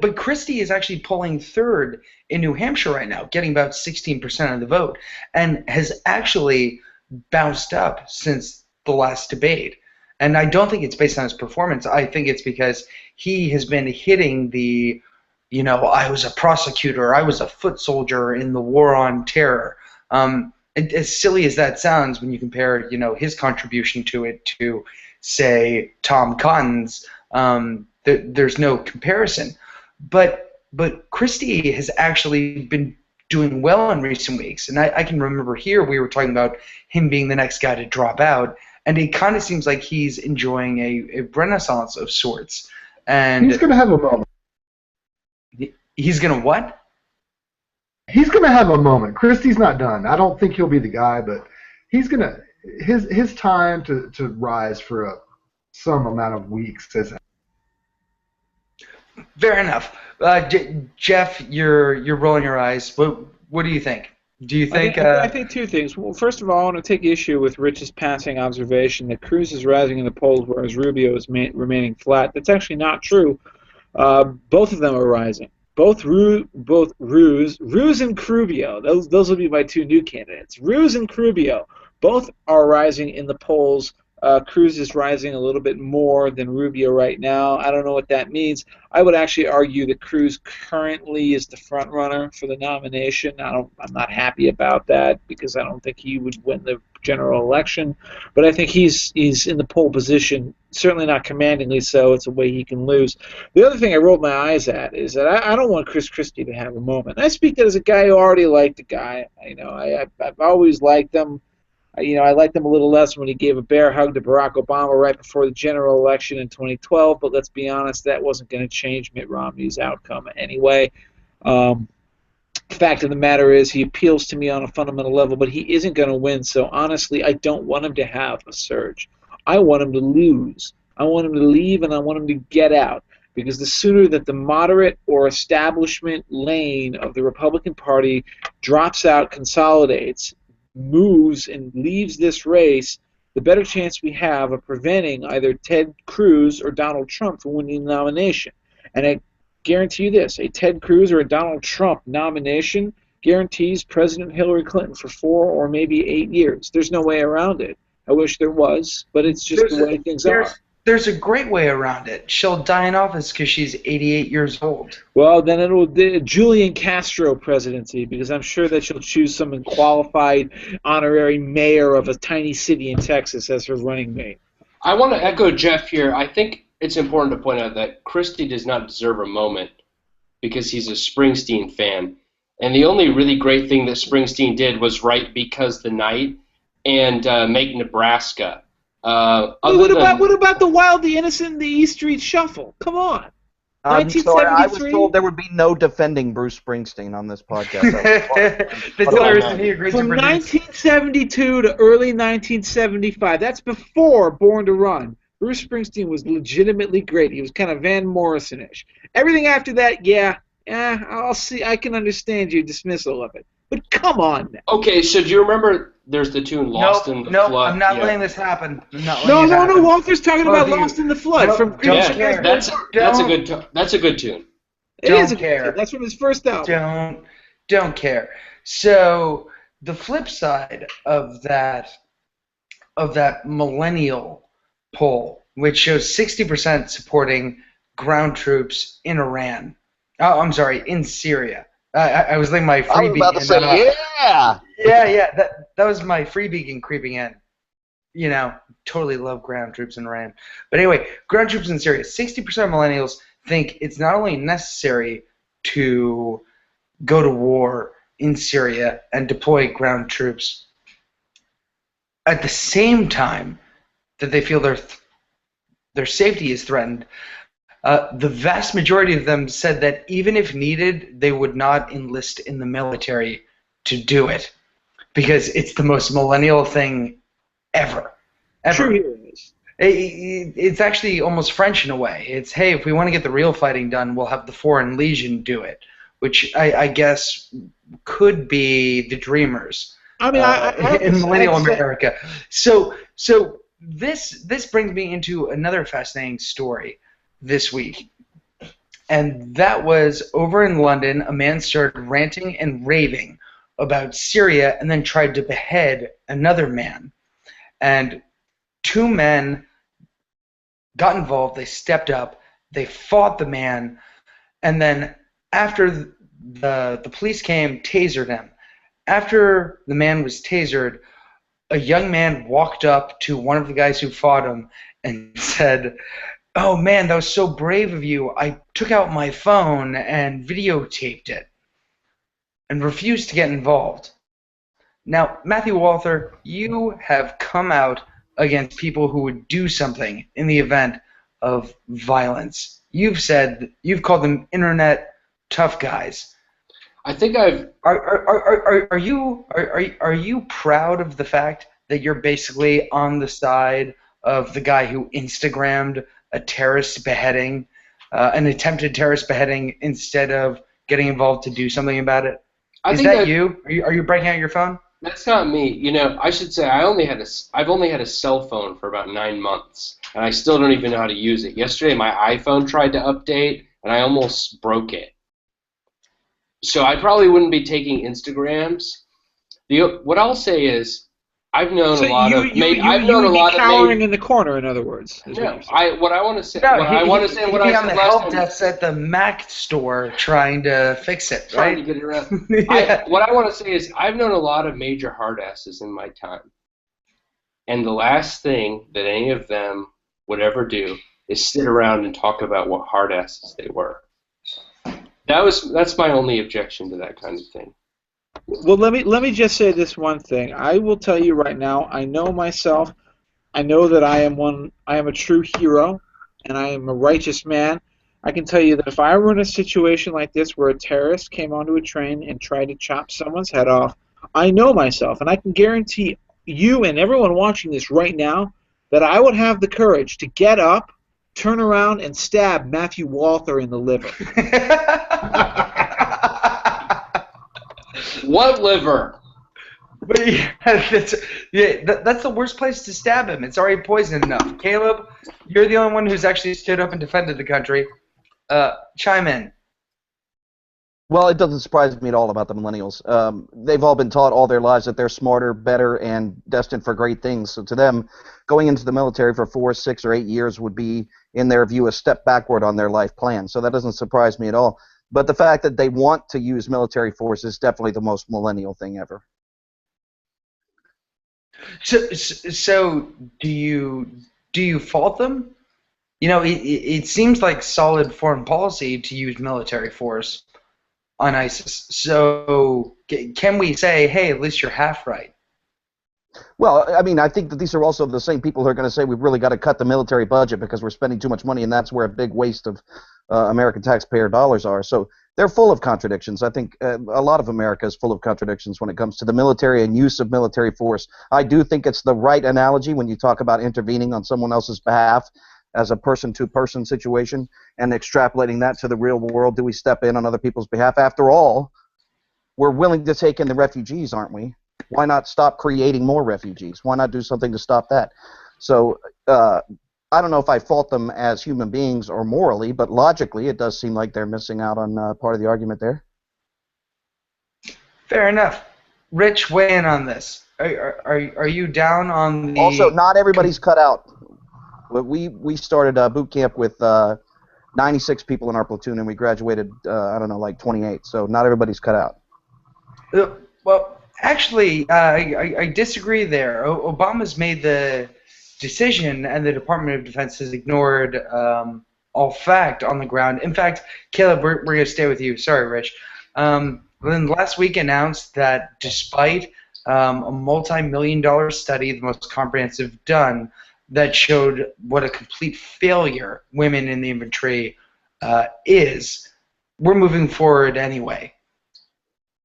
But Christie is actually polling third in New Hampshire right now, getting about 16% of the vote, and has actually bounced up since the last debate. And I don't think it's based on his performance. I think it's because he has been hitting the, I was a prosecutor, I was a foot soldier in the war on terror. And as silly as that sounds, when you compare, his contribution to it to, say, Tom Cotton's, there's no comparison. But Christie has actually been doing well in recent weeks. And I can remember here we were talking about him being the next guy to drop out. And it kind of seems like he's enjoying a renaissance of sorts. And He's going to have a moment. he's going to what? He's going to have a moment. Christie's not done. I don't think he'll be the guy, but he's going to his time to rise for some amount of weeks is. Fair enough. Jeff, you're rolling your eyes. What do you think? Do you think? I think two things. Well, first of all, I want to take issue with Rich's passing observation that Cruz is rising in the polls, whereas Rubio is remaining flat. That's actually not true. Both of them are rising. Both Ruse and Crubio. Those will be my two new candidates. Ruse and Crubio both are rising in the polls. Cruz is rising a little bit more than Rubio right now. I don't know what that means. I would actually argue that Cruz currently is the front runner for the nomination. I'm not happy about that because I don't think he would win the general election. But I think he's in the pole position, certainly not commandingly so. It's a way he can lose. The other thing I rolled my eyes at is that I don't want Chris Christie to have a moment. I speak that as a guy who already liked the guy. I've always liked him. I liked him a little less when he gave a bear hug to Barack Obama right before the general election in 2012, but let's be honest, that wasn't going to change Mitt Romney's outcome anyway. Fact of the matter is he appeals to me on a fundamental level, but he isn't going to win, so honestly, I don't want him to have a surge. I want him to lose. I want him to leave, and I want him to get out, because the sooner that the moderate or establishment lane of the Republican Party drops out, consolidates, moves and leaves this race, the better chance we have of preventing either Ted Cruz or Donald Trump from winning the nomination. And I guarantee you this, a Ted Cruz or a Donald Trump nomination guarantees President Hillary Clinton for 4 or maybe 8 years. There's no way around it. I wish there was, but it's just the way things are. There's a great way around it. She'll die in office because she's 88 years old. Well, then it'll be Julian Castro presidency, because I'm sure that she'll choose some qualified honorary mayor of a tiny city in Texas as her running mate. I want to echo Jeff here. I think it's important to point out that Christie does not deserve a moment because he's a Springsteen fan. And the only really great thing that Springsteen did was write Because the Night and make Nebraska. What about the Wild, the Innocent, and the E Street Shuffle? Come on. I'm sorry, I was 1973? told there would be no defending Bruce Springsteen on this podcast. That's the only reason he agreed to From produce. 1972 to early 1975, that's before Born to Run, Bruce Springsteen was legitimately great. He was kind of Van Morrison-ish. Everything after that, I'll see. I can understand your dismissal of it. But come on now. Okay, so do you remember there's the tune Lost in the Nope, Flood? I'm not Yeah. letting this happen. I'm not No, letting it happen. Walter's talking Both about of you. Lost in the Flood Nope, from don't Christian care. That's a good that's a good tune. It is a Don't good care. tune. That's from his first album. Don't care. So the flip side of that millennial poll, which shows 60% supporting ground troops in Iran. Oh, I'm sorry, in Syria. I was letting my I was freebie. about to say, yeah. Yeah. That was my free beacon creeping in. Totally love ground troops in Iran. But anyway, ground troops in Syria. 60% of millennials think it's not only necessary to go to war in Syria and deploy ground troops, at the same time that they feel their safety is threatened. The vast majority of them said that even if needed, they would not enlist in the military to do it because it's the most millennial thing ever. True heroes. It's actually almost French in a way. It's, hey, if we want to get the real fighting done, we'll have the Foreign Legion do it, which I guess could be the Dreamers I mean, in I have millennial to say, America. So this brings me into another fascinating story this week, and that was over in London. A man started ranting and raving about Syria, and then tried to behead another man. And two men got involved. They stepped up. They fought the man, and then after the police came, tasered him. After the man was tasered, a young man walked up to one of the guys who fought him and said, "Oh man, that was so brave of you. I took out my phone and videotaped it," and refused to get involved. Now, Matthew Walther, you have come out against people who would do something in the event of violence. You've called them internet tough guys. I think I've Are you proud of the fact that you're basically on the side of the guy who Instagrammed a terrorist beheading, an attempted terrorist beheading, instead of getting involved to do something about it? I Is think that you? Are you breaking out your phone? That's not me. You know, I should say I've only had a cell phone for about 9 months, and I still don't even know how to use it. Yesterday, my iPhone tried to update, and I almost broke it. So I probably wouldn't be taking Instagrams. What I'll say is, I've known so a lot of. I've you known a would be lot cowering of. in the corner, in other words. Is what No, you're saying. what I want to say. No, what I want to say. he'd What be I on the said last help time. desk at the Mac store trying to fix it, Trying to right? get it around. Yeah. What I want to say is, I've known a lot of major hard asses in my time, and the last thing that any of them would ever do is sit around and talk about what hard asses they were. That's my only objection to that kind of thing. Well, let me just say this one thing. I will tell you right now. I know myself. I know that I am one. I am a true hero, and I am a righteous man. I can tell you that if I were in a situation like this where a terrorist came onto a train and tried to chop someone's head off, I know myself, and I can guarantee you and everyone watching this right now that I would have the courage to get up, turn around, and stab Matthew Walther in the liver. What liver? But yeah, that's the worst place to stab him. It's already poisoned enough. Caleb, you're the only one who's actually stood up and defended the country. Chime in. Well, it doesn't surprise me at all about the millennials. They've all been taught all their lives that they're smarter, better, and destined for great things. So to them, going into the military for 4, 6, or 8 years would be, in their view, a step backward on their life plan. So that doesn't surprise me at all. But the fact that they want to use military force is definitely the most millennial thing ever. So do you fault them? You know, it seems like solid foreign policy to use military force on ISIS. So can we say, hey, at least you're half right? Well, I mean, I think that these are also the same people who are going to say we've really got to cut the military budget because we're spending too much money, and that's where a big waste of American taxpayer dollars are. So they're full of contradictions. I think a lot of America is full of contradictions when it comes to the military and use of military force. I do think it's the right analogy when you talk about intervening on someone else's behalf as a person-to-person situation and extrapolating that to the real world. Do we step in on other people's behalf? After all, we're willing to take in the refugees, aren't we? Why not stop creating more refugees? Why not do something to stop that? So I don't know if I fault them as human beings or morally, but logically it does seem like they're missing out on part of the argument there. Fair enough. Rich, weigh in on this. Are you down on the... Also, not everybody's cut out. We started boot camp with 96 people in our platoon, and we graduated, I don't know, like 28. So not everybody's cut out. Well, actually, I disagree there. Obama's made the decision, and the Department of Defense has ignored all fact on the ground. In fact, Caleb, we're going to stay with you. Sorry, Rich. Then last week announced that despite a multi-million-dollar study, the most comprehensive done, that showed what a complete failure women in the infantry is, we're moving forward anyway.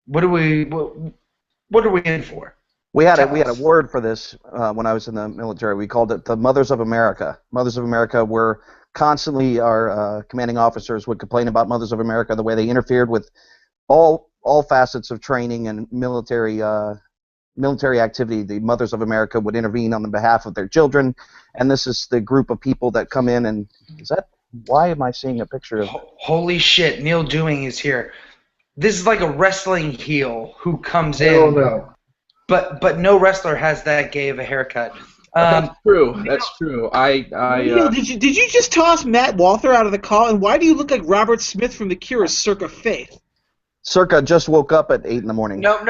What are we in for? We had Tell a us. word for this when I was in the military. We called it the Mothers of America. Mothers of America were constantly our commanding officers would complain about Mothers of America, the way they interfered with all facets of training and military activity. The Mothers of America would intervene on the behalf of their children, and this is the group of people that come in and why am I seeing a picture of? Holy shit, Neil Dewing is here. This is like a wrestling heel who comes Hell in, no. but no wrestler has that gay of a haircut. That's true. That's true. Neil, did you just toss Matt Walther out of the call? And why do you look like Robert Smith from The Cure, circa Faith? Circa just woke up at 8 in the morning. No.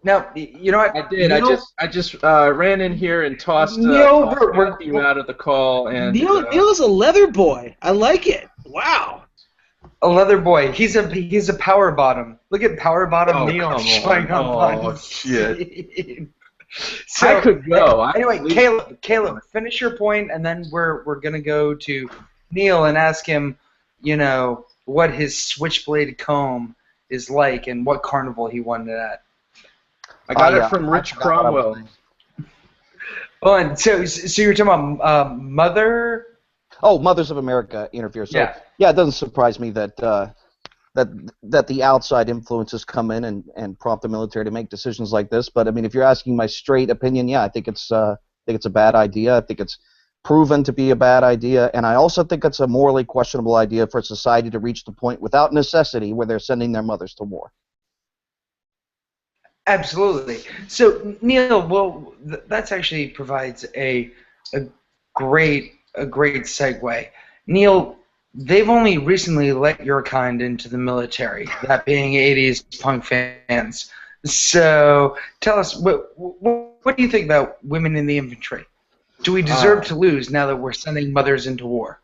Now, you know what? I did. Neil, I just ran in here and tossed Neil, Matthew out of the call. And Neil is a leather boy. I like it. Wow. a leather boy. He's a power bottom. Look at power bottom Oh, Neil come showing on. up on Shit. So, I could go. Anyway, Caleb, finish your point, and then we're gonna go to Neil and ask him, what his switchblade comb is like and what carnival he won it at. I got yeah. it from Rich I forgot what I was Cromwell. Oh, and so you're talking about Mother? Oh, Mothers of America interfere. So yeah, it doesn't surprise me that that the outside influences come in and prompt the military to make decisions like this. But I mean, if you're asking my straight opinion, yeah, I think it's a bad idea. I think it's proven to be a bad idea, and I also think it's a morally questionable idea for society to reach the point without necessity where they're sending their mothers to war. Absolutely. So Neil, well, that's actually provides a great segue. Neil, they've only recently let your kind into the military, that being 80s punk fans. So tell us, what do you think about women in the infantry? Do we deserve to lose now that we're sending mothers into war?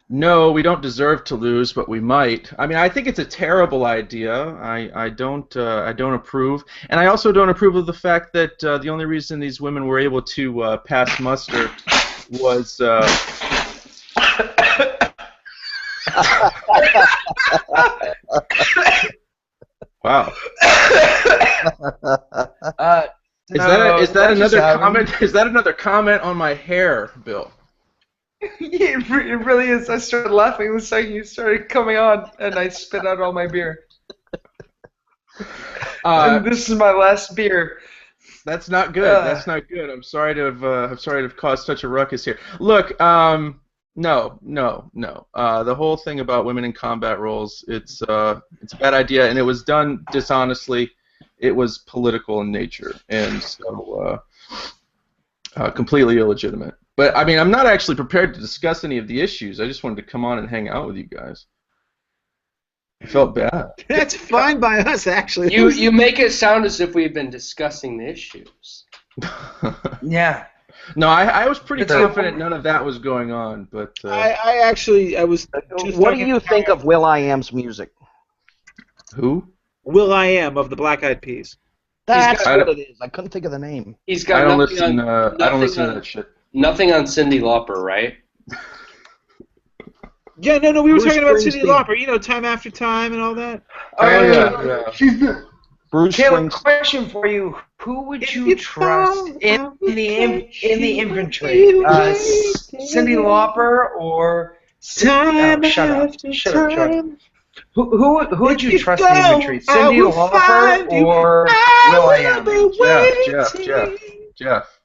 No, we don't deserve to lose, but we might. I mean, I think it's a terrible idea. I don't approve, and I also don't approve of the fact that the only reason these women were able to pass muster was. Wow. Is that another comment? Is that another comment on my hair, Bill? Yeah, it really is. I started laughing the second you started coming on, and I spit out all my beer. And this is my last beer. That's not good. That's not good. I'm sorry to have caused such a ruckus here. Look, no. The whole thing about women in combat roles, it's a bad idea, and it was done dishonestly. It was political in nature, and so completely illegitimate. But I mean, I'm not actually prepared to discuss any of the issues. I just wanted to come on and hang out with you guys. I felt bad. That's fine by us, actually. You make it sound as if we've been discussing the issues. Yeah. No, I was pretty confident none of that was going on, but I was. Just What do you think of Will.i.am's music? who? Will.i.am of the Black Eyed Peas? That's what it is. I couldn't think of the name. He's got I don't nothing listen. on, I don't listen on- to that shit. Nothing on Cyndi Lauper, right? Yeah, no, we were Bruce talking about Cyndi Springsteen. Lauper. Time after time and all that. Yeah. She's the Bruce Caleb, Springsteen. question for you: who would If you you trust found in out the you infantry? would Cyndi Lauper or Time shut up, after shut up. time. Who would If you you trust in the go, infantry? I Cyndi will find Lauper you. or I Will.i.am? will be Jeff.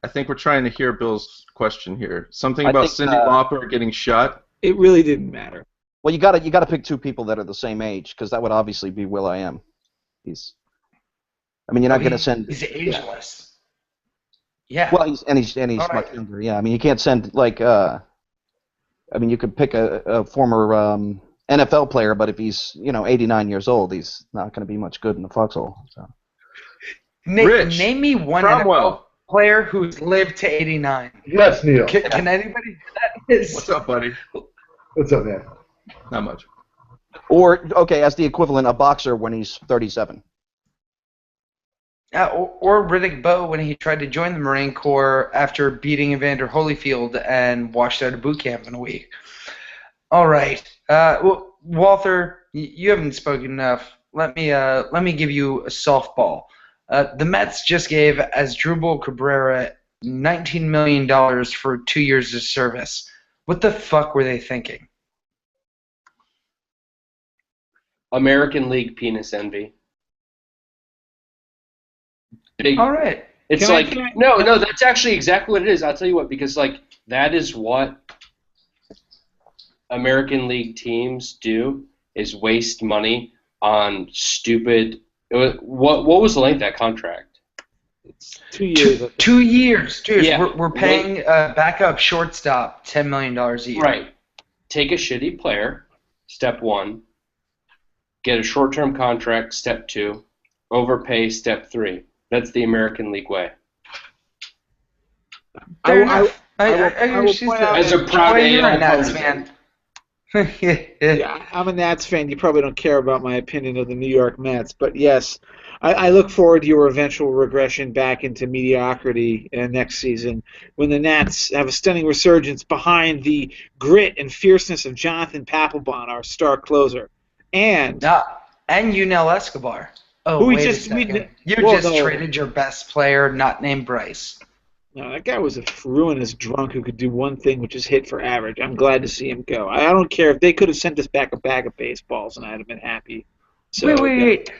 I think we're trying to hear Bill's question here. Something I about think, Cyndi Lauper getting shot. It really didn't matter. Well, you gotta pick two people that are the same age, because that would obviously be Will.i.am. You're not gonna send. He's ageless. Yeah. Well, he's All much right. younger. Yeah, I mean, you can't send you could pick a former NFL player, but if he's 89 years old, he's not going to be much good in the foxhole. So. Rich, Name me one Cromwell. NFL player who's lived to 89. yes, Neil. Can anybody do that? What's up, buddy? What's up, man? Not much. Or as the equivalent, a boxer when he's 37. Or Riddick Bowe when he tried to join the Marine Corps after beating Evander Holyfield and washed out of boot camp in a week. All right, Walther, you haven't spoken enough. Let me give you a softball. The Mets just gave Asdrubal Cabrera $19 million for 2 years of service. What the fuck were they thinking? American League penis envy. Big. All right. It's no, that's actually exactly what it is. I'll tell you what, because that is what American League teams do, is waste money on stupid. What was the length of that contract? It's 2 years. 2 years. Yeah. We're paying backup shortstop $10 million a year. Right. Take a shitty player, step one. Get a short-term contract, step two. Overpay, step three. That's the American League way. Fair I enough. will point out As a proud you're a AL Nats partisan. fan. Yeah, I'm a Nats fan. You probably don't care about my opinion of the New York Mets, but yes, I look forward to your eventual regression back into mediocrity next season when the Nats have a stunning resurgence behind the grit and fierceness of Jonathan Papelbon, our star closer, and And Yunel Escobar. Oh, Who we wait just- a we- second. well, You just no. traded your best player, not named Bryce. no, that guy was a ruinous drunk who could do one thing, which is hit for average. I'm glad to see him go. I don't care if they could have sent us back a bag of baseballs, and I'd have been happy. So, Wait.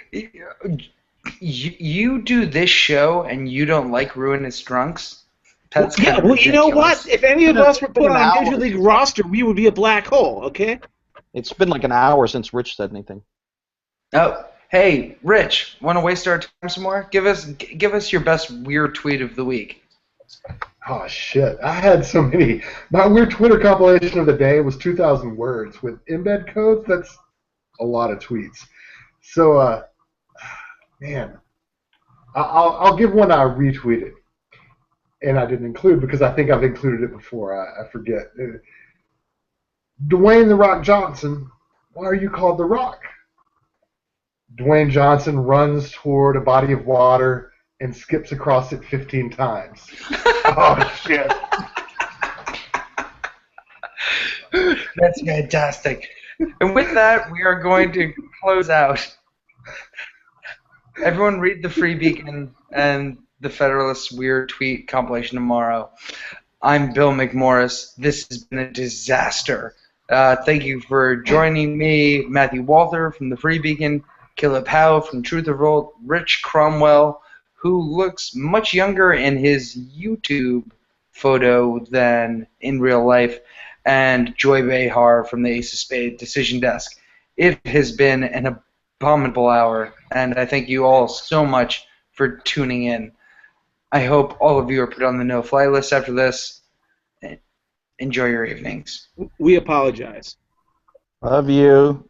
You do this show and you don't like ruinous drunks? That's Yeah, kind of well, you know ridiculous. what? If any of us were put an on a hour. Major League roster, we would be a black hole, okay? It's been like an hour since Rich said anything. Oh, hey, Rich, want to waste our time some more? Give us your best weird tweet of the week. Oh shit! I had so many. My weird Twitter compilation of the day was 2,000 words with embed codes. That's a lot of tweets. So, man, I'll give one I retweeted, and I didn't include because I think I've included it before. I forget. Dwayne "The Rock" Johnson. Why are you called The Rock? Dwayne Johnson runs toward a body of water and skips across it 15 times. Oh, shit. That's fantastic. And with that, we are going to close out. Everyone read the Free Beacon and the Federalist Weird Tweet compilation tomorrow. I'm Bill McMorris. This has been a disaster. Thank you for joining me, Matthew Walther from the Free Beacon, Caleb Howe from Truth or Revolt, Rich Cromwell, who looks much younger in his YouTube photo than in real life, and Joy Behar from the Ace of Spades Decision Desk. It has been an abominable hour, and I thank you all so much for tuning in. I hope all of you are put on the no-fly list after this. Enjoy your evenings. We apologize. Love you.